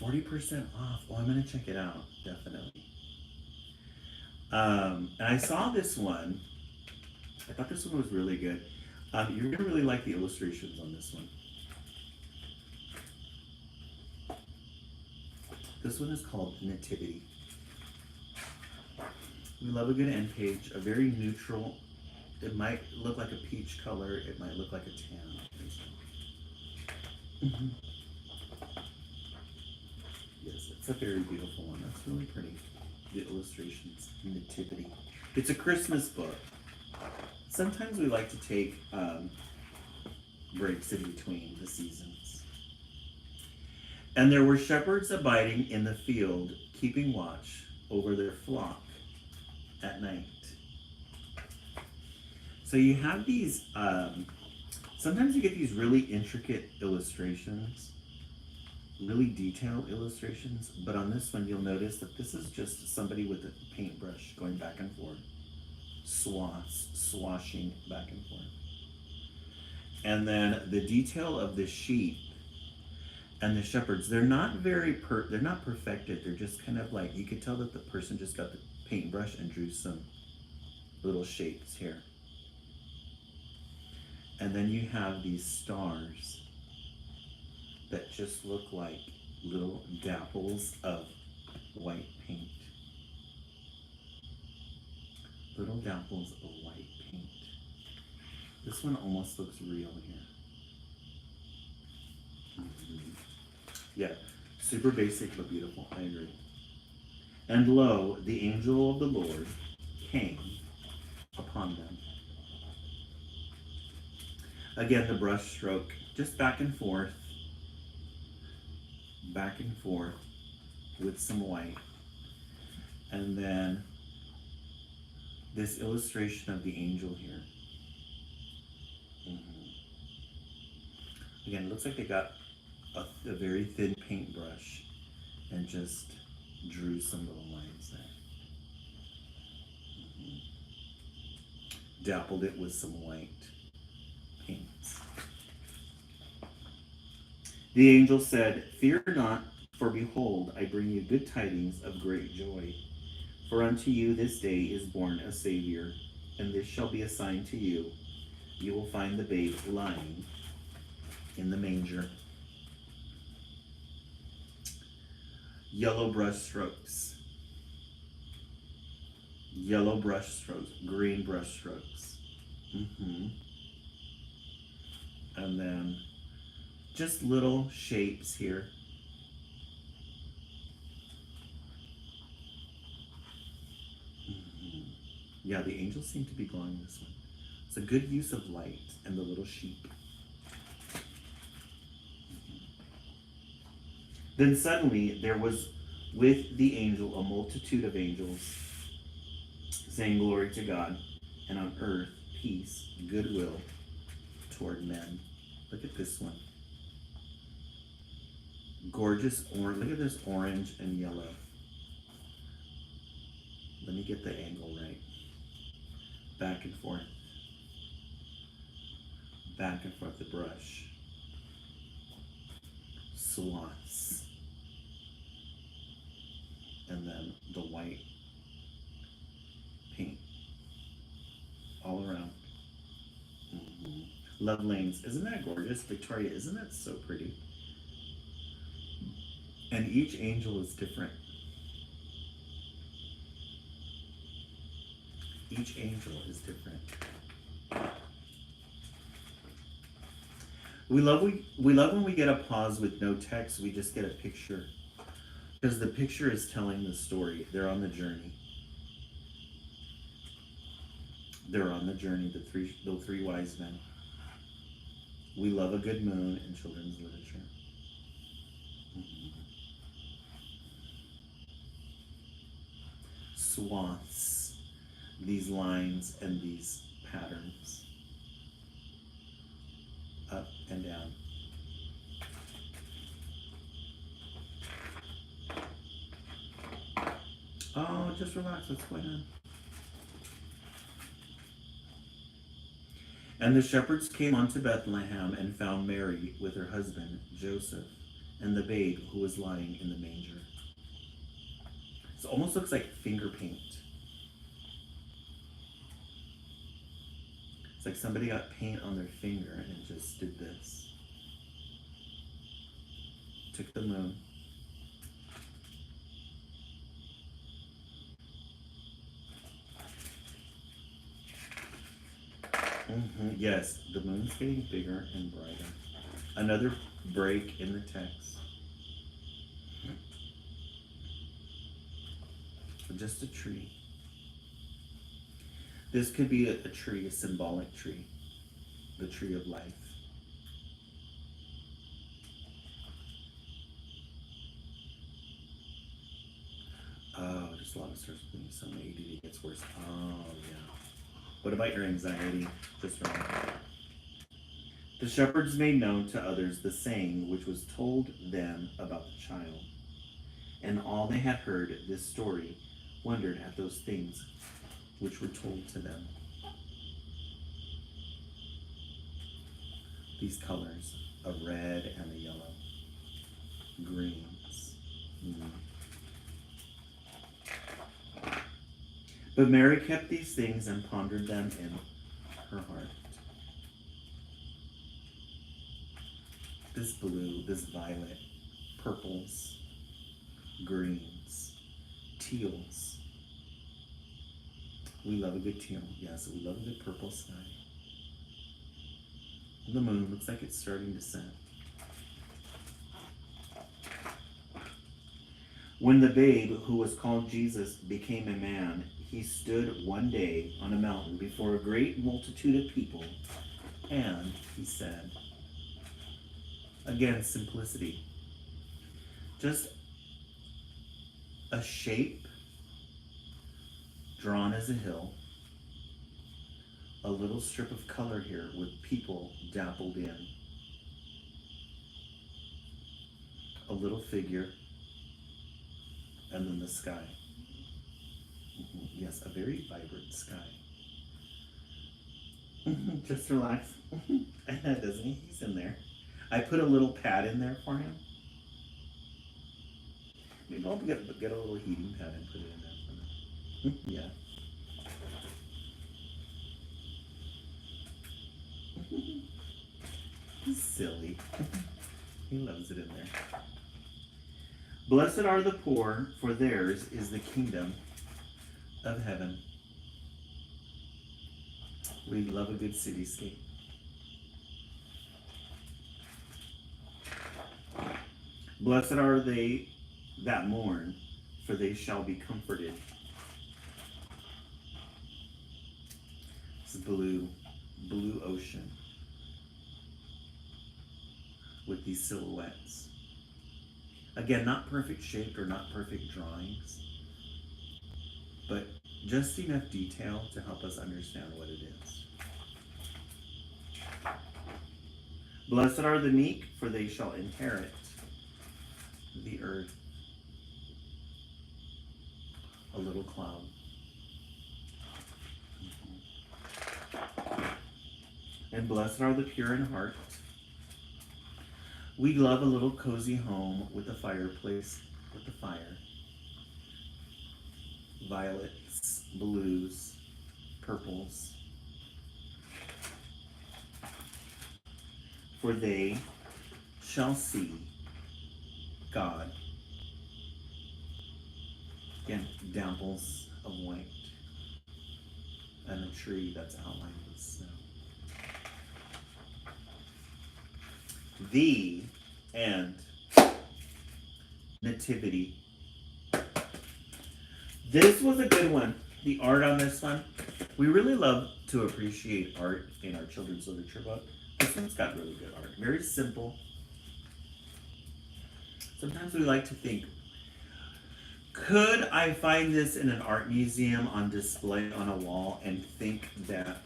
40% off. Oh, I'm gonna check it out, definitely. And I saw this one. I thought this one was really good. You're gonna really like the illustrations on this one. This one is called Nativity. We love a good end page, a very neutral. It might look like a peach color. It might look like a tan. Mm-hmm. Yes, it's a very beautiful one. That's really pretty. The illustrations, Nativity. It's a Christmas book. Sometimes we like to take breaks in between the seasons. And there were shepherds abiding in the field, keeping watch over their flock at night. So you have these, sometimes you get these really intricate illustrations, really detailed illustrations, but on this one you'll notice that this is just somebody with a paintbrush going back and forth, swashing back and forth. And then the detail of the sheep and the shepherds, they're not they're not perfected. They're just kind of like, you could tell that the person just got the paintbrush and drew some little shapes here. And then you have these stars that just look like little dapples of white paint. Little dapples of white paint. This one almost looks real here. Mm-hmm. Yeah, super basic but beautiful, I agree. And lo, the angel of the Lord came upon them. Again, the brush stroke, just back and forth with some white. And then this illustration of the angel here. Mm-hmm. Again, it looks like they got a very thin paintbrush and just drew some little lines there. Mm-hmm. Dappled it with some white paints. The angel said, "Fear not, for behold, I bring you good tidings of great joy. For unto you this day is born a Savior, and this shall be a sign to you. You will find the babe lying in the manger." Yellow brush strokes. Yellow brush strokes. Green brush strokes. Mm-hmm. And then just little shapes here. Mm-hmm. Yeah, the angels seem to be glowing this one. It's a good use of light and the little sheep. Then suddenly there was with the angel a multitude of angels, saying, "Glory to God, and on earth peace, goodwill toward men." Look at this one. Gorgeous orange. Look at this orange and yellow. Let me get the angle right. Back and forth. Back and forth the brush. Swaths. And then the white paint. All around. Mm-hmm. Love lanes. Isn't that gorgeous? Victoria, isn't that so pretty? And each angel is different. Each angel is different. We love when we get a pause with no text. We just get a picture, because the picture is telling the story. They're on the journey. They're on the journey. The three wise men. We love a good moon in children's literature. Mm-hmm. Swaths, these lines and these patterns, up and down. Oh, just relax. What's going on? And the shepherds came unto Bethlehem and found Mary with her husband Joseph and the babe who was lying in the manger. It almost looks like finger paint. It's like somebody got paint on their finger and just did this. Took the moon. Yes, the moon's getting bigger and brighter. Another break in the text. Just a tree. This could be a tree, a symbolic tree. The tree of life. Oh, just a lot of stars. Some ADD gets worse. Oh, yeah. What about your anxiety? Just right. The shepherds made known to others the saying which was told them about the child. And all they had heard this story wondered at those things which were told to them. These colors, a red and a yellow, greens. But Mary kept these things and pondered them in her heart. This blue, this violet, purples, greens, teals. We love a good teal. Yes, we love a good purple sky. The moon looks like it's starting to set. When the babe, who was called Jesus, became a man, he stood one day on a mountain before a great multitude of people, and he said, again, simplicity. Just a shape drawn as a hill, a little strip of color here with people dappled in, a little figure, and then the sky. Yes, a very vibrant sky. Just relax. Doesn't he? He's in there. I put a little pad in there for him. Maybe I'll get a little heating pad and put it in there for him. Yeah. He's silly. He loves it in there. Blessed are the poor, for theirs is the kingdom of heaven. We love a good cityscape. Blessed are they that mourn, for they shall be comforted. This is blue ocean with these silhouettes. Again, not perfect shaped or not perfect drawings, but just enough detail to help us understand what it is. Blessed are the meek, for they shall inherit the earth, a little cloud. And blessed are the pure in heart. We love a little cozy home with a fireplace, with a fire. Violets, blues, purples. For they shall see God. Again, damples of white. And a tree that's outlined with snow. The and Nativity. This was a good one. The art on this one. We really love to appreciate art in our children's literature book. This one's got really good art. Very simple. Sometimes we like to think, could I find this in an art museum on display on a wall and think that,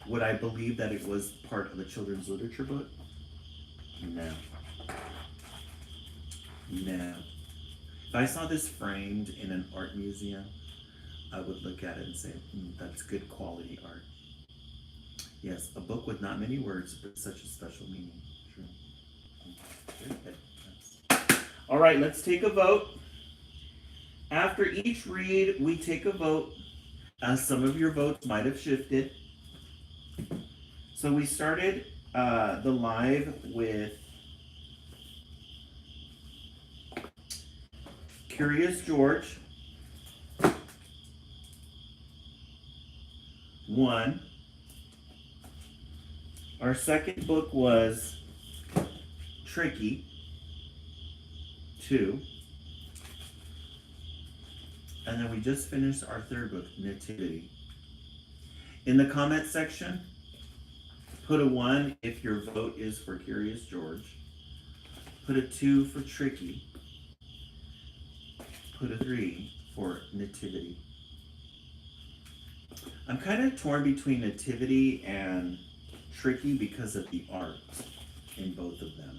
would I believe that it was part of a children's literature book? No. No. If I saw this framed in an art museum, I would look at it and say, that's good quality art. Yes, a book with not many words, but such a special meaning. True. Very good. Yes. All right, let's take a vote. After each read, we take a vote. Some of your votes might have shifted. So we started the live with Curious George. 1. Our second book was Tricky. 2. And then we just finished our third book, Nativity. In the comment section, put a 1 if your vote is for Curious George. Put a 2 for Tricky. Put a 3 for Nativity. I'm kind of torn between Nativity and Tricky because of the art in both of them.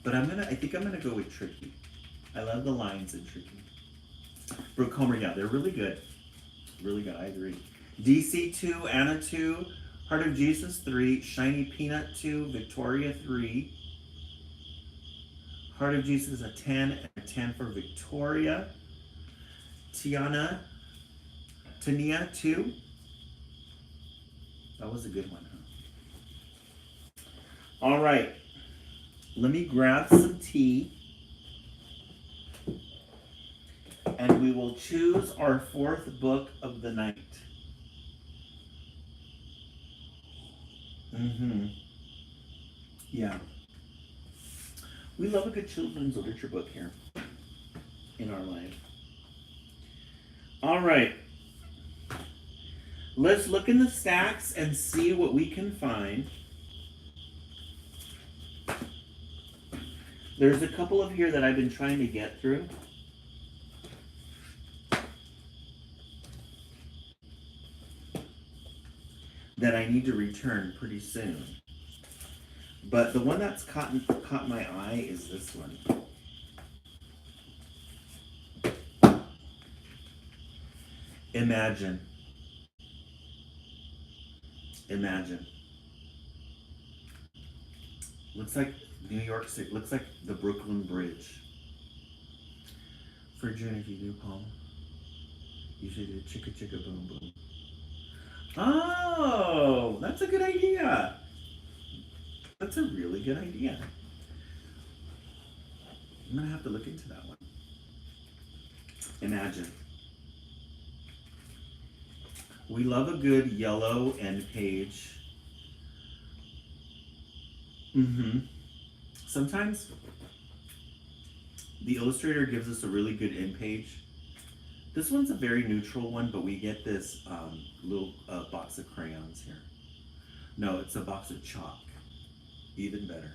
But I think I'm gonna go with Tricky. I love the lines in Tricky. Brooke Homer, yeah, they're really good. Really good, I agree. DC 2, Anna 2, Heart of Jesus 3, Shiny Peanut 2, Victoria 3. Heart of Jesus a 10 and a 10 for Victoria. Tania 2. That was a good one, huh? All right. Let me grab some tea. And we will choose our fourth book of the night. Yeah. We love a good children's literature book here in our life. All right. Let's look in the stacks and see what we can find. There's a couple of here that I've been trying to get through. That I need to return pretty soon. But the one that's caught my eye is this one. Imagine. Looks like New York City. Looks like the Brooklyn Bridge. For June, if you do, Paul, you should do chicka chicka boom boom. Oh, that's a good idea. That's a really good idea. I'm gonna have to look into that one. Imagine. We love a good yellow end page. Sometimes the illustrator gives us a really good end page. This one's a very neutral one, but we get this little box of crayons here. No, it's a box of chalk. Even better.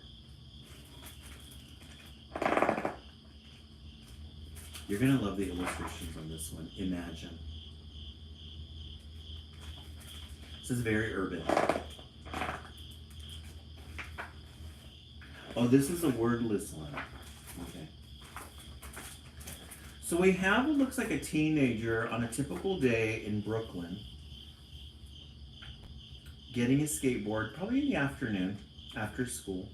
You're gonna love the illustrations on this one. Imagine. This is very urban. Oh, this is a wordless one. Okay. So we have what looks like a teenager on a typical day in Brooklyn getting his skateboard, probably in the afternoon after school.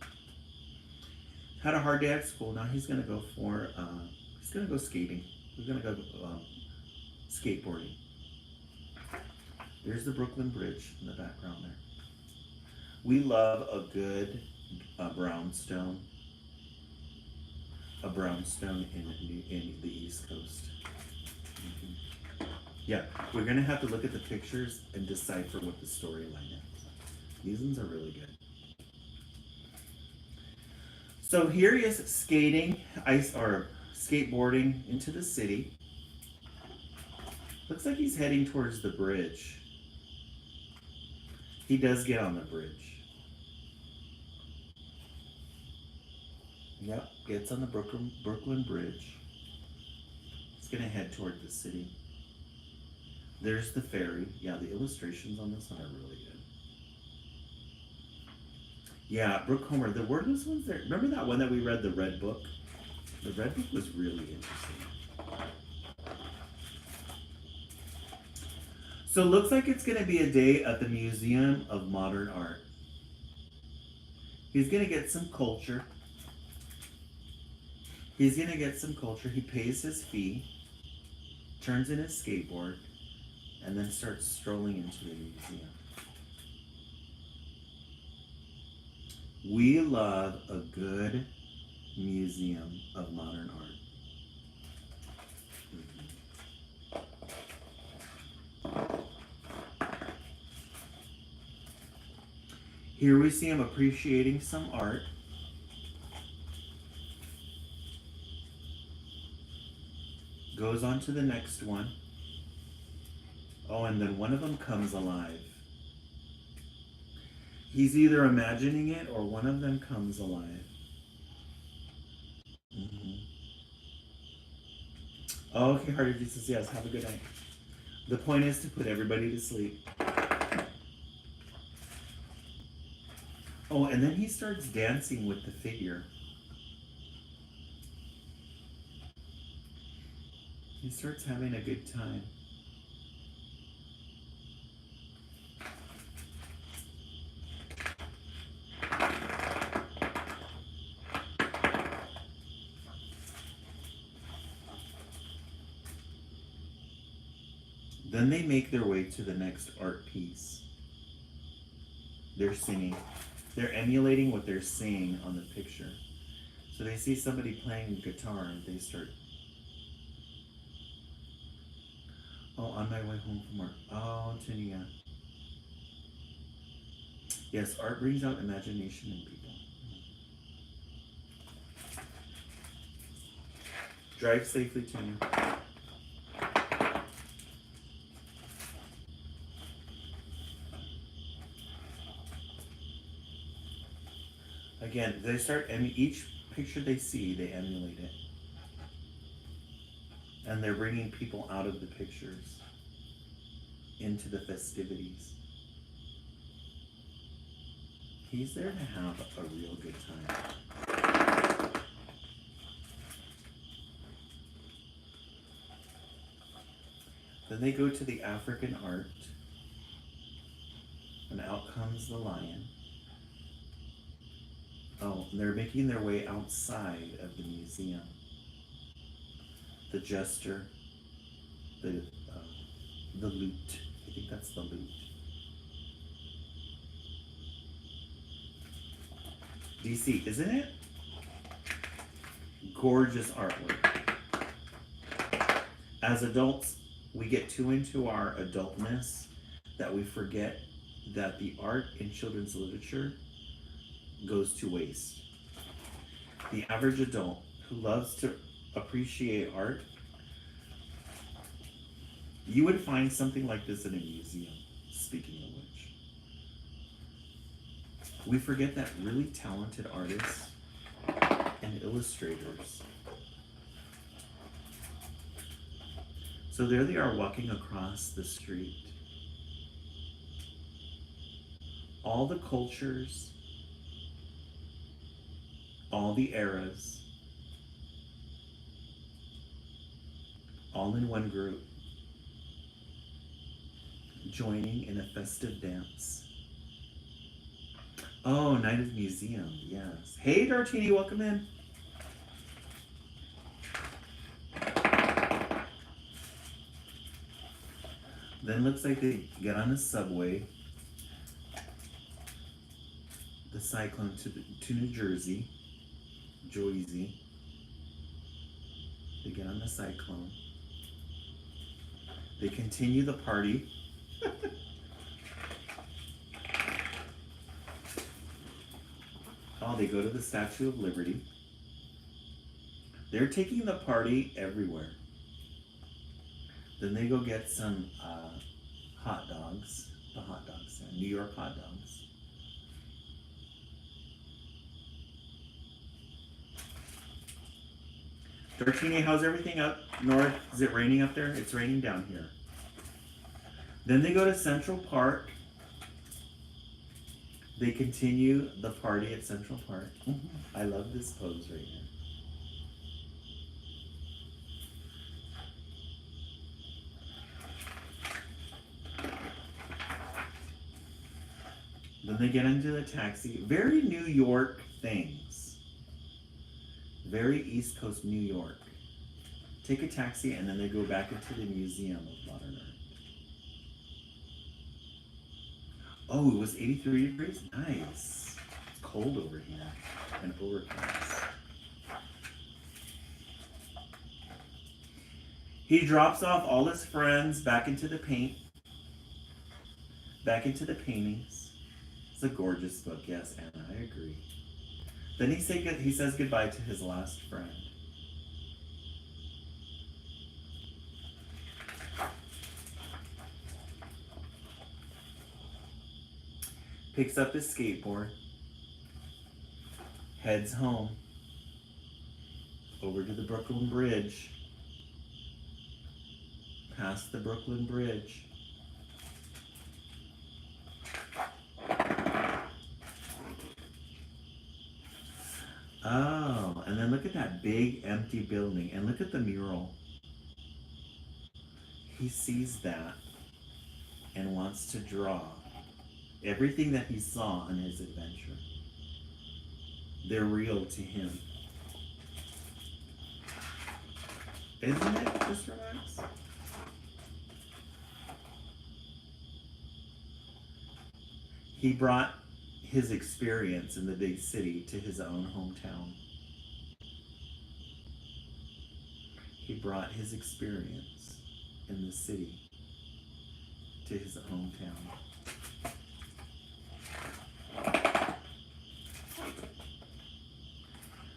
Had a hard day at school. Now he's gonna go he's gonna go skating. He's gonna go skateboarding. There's the Brooklyn Bridge in the background there. We love a good brownstone. A brownstone in the East Coast. Yeah, we're gonna have to look at the pictures and decipher what the storyline is. These ones are really good. So here he is skating, skateboarding into the city. Looks like he's heading towards the bridge. He does get on the bridge. Yep, gets on the Brooklyn Bridge. He's gonna head toward the city. There's the ferry. Yeah, the illustrations on this one are really good. Yeah, Brooke Homer, the wordless ones there. Remember that one that we read, the Red Book? The Red Book was really interesting. So it looks like it's gonna be a day at the Museum of Modern Art. He's gonna get some culture. He's gonna get some culture. He pays his fee, turns in his skateboard, and then starts strolling into the museum. We love a good museum of modern art. Here we see him appreciating some art. Goes on to the next one. Oh, and then one of them comes alive. He's either imagining it or one of them comes alive. Oh, okay, Heart of Jesus, yes, have a good night. The point is to put everybody to sleep. Oh, and then he starts dancing with the figure. He starts having a good time. Then they make their way to the next art piece. They're singing. They're emulating what they're seeing on the picture. So they see somebody playing guitar and they start, oh, on my way home from work. Oh, Tania. Yes, art brings out imagination in people. Drive safely, Tania. Again, they start, each picture they see, they emulate it. And they're bringing people out of the pictures into the festivities. He's there to have a real good time. Then they go to the African art, and out comes the lion. Oh, and they're making their way outside of the museum. The jester, the lute. I think that's the lute. DC, isn't it? Gorgeous artwork. As adults, we get too into our adultness that we forget that the art in children's literature goes to waste. The average adult who loves to appreciate art, you would find something like this in a museum, speaking of which. We forget that really talented artists and illustrators. So there they are walking across the street. All the cultures, all the eras, all in one group, joining in a festive dance. Oh, Night of the Museum, yes. Hey, Dartini, welcome in. Then looks like they get on the subway, the Cyclone to New Jersey, Joyzy. They get on the Cyclone. They continue the party. Oh, they go to the Statue of Liberty. They're taking the party everywhere. Then they go get some hot dogs. The hot dogs, New York hot dogs. Dartini, how's everything up north? Is it raining up there? It's raining down here. Then they go to Central Park. They continue the party at Central Park. I love this pose right here. Then they get into the taxi. Very New York things. Very East Coast New York. Take a taxi and then they go back into the Museum of Modern Art. Oh, it was 83 degrees? Nice. It's cold over here and overcast. He drops off all his friends back into the paint. Back into the paintings. It's a gorgeous book, yes, Anna, I agree. Then he says goodbye to his last friend. Picks up his skateboard, heads home, over to the Brooklyn Bridge, past the Brooklyn Bridge. Oh, and then look at that big empty building and look at the mural. He sees that and wants to draw everything that he saw on his adventure. They're real to him. Isn't it? Just relax. He brought his experience in the big city to his own hometown. He brought his experience in the city to his hometown.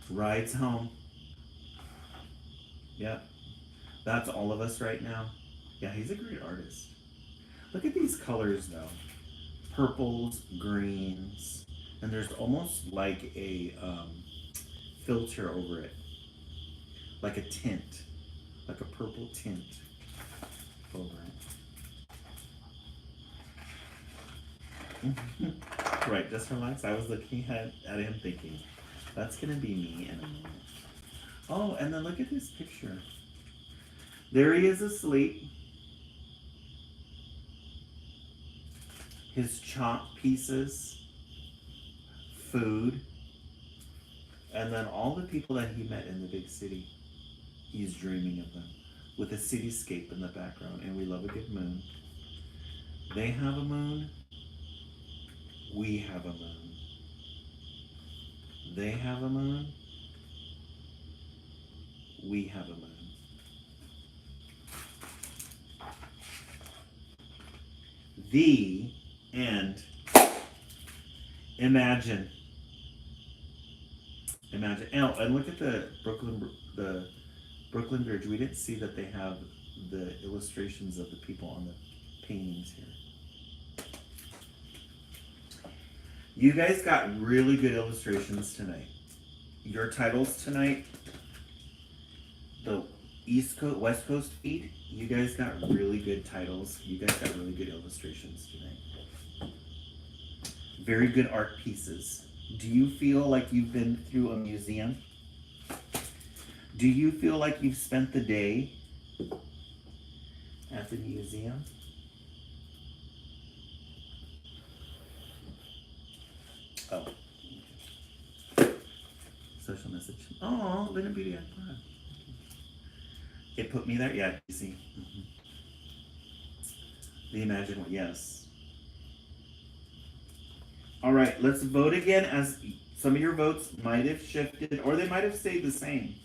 Rides home. Yep. That's all of us right now. Yeah, he's a great artist. Look at these colors though. Purples, greens, and there's almost like a filter over it. Like a tint. Like a purple tint over it. Right, just relax. I was looking at him thinking, that's gonna be me in a moment. Oh, and then look at this picture. There he is asleep. His chopped pieces, food, and then all the people that he met in the big city. He's dreaming of them with a cityscape in the background, and we love a good moon. They have a moon. We have a moon. They have a moon. We have a moon. The end. Imagine. Oh, and look at the Brooklyn Bridge. We didn't see that they have the illustrations of the people on the paintings here. You guys got really good illustrations tonight. Your titles tonight, the East Coast, West Coast feed, you guys got really good titles. You guys got really good illustrations tonight. Very good art pieces. Do you feel like you've been through a museum? Do you feel like you've spent the day at the museum. Oh. Social message. Oh, Linda Beauty. It put me there? Yeah, you see. Mm-hmm. The Imagine one, yes. All right, let's vote again, as some of your votes might have shifted or they might have stayed the same.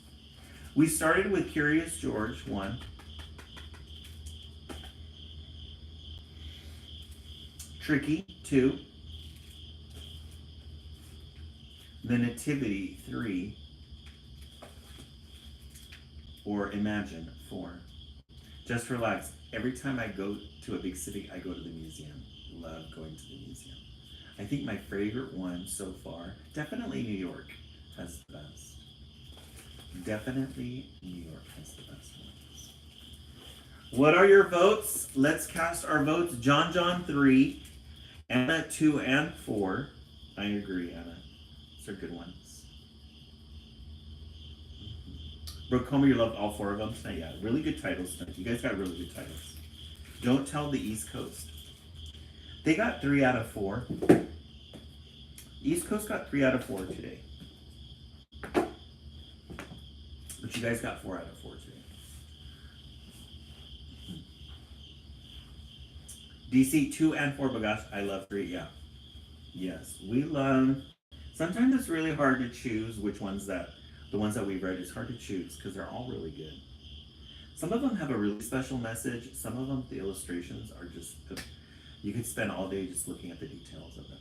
We started with Curious George, 1. Tricky, 2. The Nativity, 3. Or Imagine, 4. Just relax. Every time I go to a big city, I go to the museum. Love going to the museum. I think my favorite one so far, definitely New York has the best. Definitely New York has the best ones. What are your votes? Let's cast our votes. John 3, Anna 2 and 4. I agree, Anna. Those are good ones. Brooke Comer, you loved all 4 of them tonight. Yeah, really good titles tonight. You guys got really good titles. Don't Tell the East Coast. They got 3 out of 4. East Coast got 3 out of 4 today. But you guys got 4 out of 4 today. DC 2 and 4, but gosh, I love 3. Yeah. Yes, we love. Sometimes it's really hard to choose which ones that, the ones that we've read, it's hard to choose because they're all really good. Some of them have a really special message. Some of them, the illustrations are just, you could spend all day just looking at the details of them.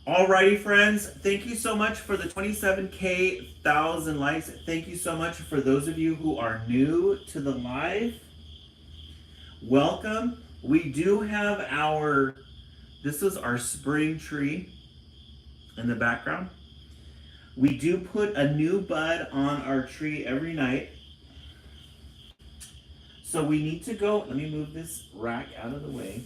Alrighty, friends. Thank you so much for the 27,000 likes. Thank you so much for those of you who are new to the live. Welcome. We do have this is our spring tree in the background. We do put a new bud on our tree every night. So we need to go, let me move this rack out of the way.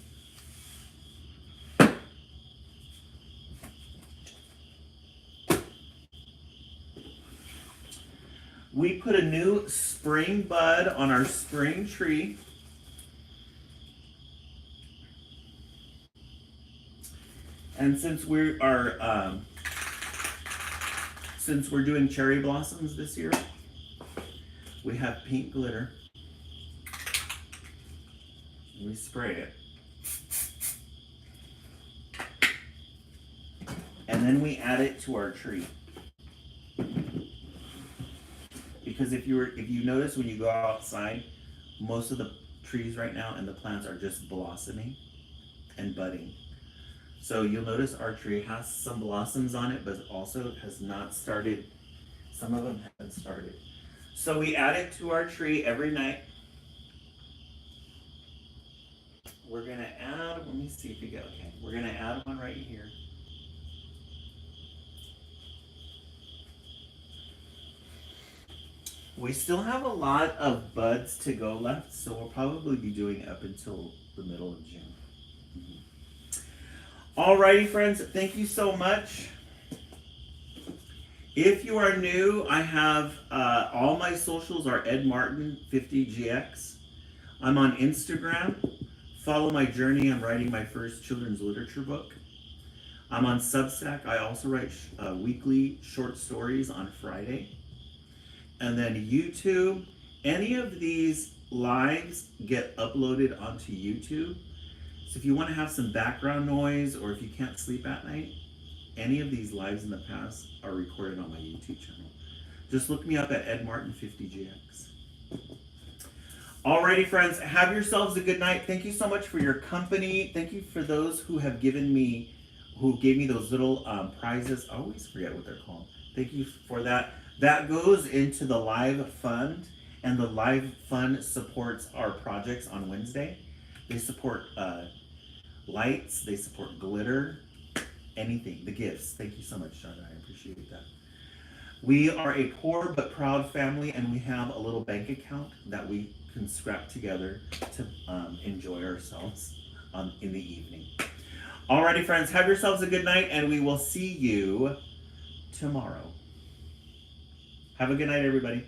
We put a new spring bud on our spring tree. And since we're doing cherry blossoms this year, we have pink glitter. We spray it. And then we add it to our tree. Because if you notice when you go outside, most of the trees right now and the plants are just blossoming and budding. So you'll notice our tree has some blossoms on it, but also has not started. Some of them haven't started. So we add it to our tree every night. We're gonna add, let me see if we get, okay. We're gonna add one right here. We still have a lot of buds to go left, so we'll probably be doing it up until the middle of June. Alrighty, friends, thank you so much. If you are new, I have all my socials are edmartin50gx. I'm on Instagram. Follow my journey. I'm writing my first children's literature book. I'm on Substack. I also write weekly short stories on Friday. And then YouTube. Any of these lives get uploaded onto YouTube. So if you want to have some background noise, or if you can't sleep at night, any of these lives in the past are recorded on my YouTube channel. Just look me up at edmartin50gx. Alrighty, friends, have yourselves a good night. Thank you so much for your company. Thank you for those who have gave me those little prizes. I always forget what they're called. Thank you for that. That goes into the Live Fund, and the Live Fund supports our projects on Wednesday. They support lights, they support glitter, anything, the gifts. Thank you so much, John. I appreciate that. We are a poor but proud family, and we have a little bank account that we can scrap together to enjoy ourselves in the evening. Alrighty, friends, have yourselves a good night, and we will see you tomorrow. Have a good night, everybody.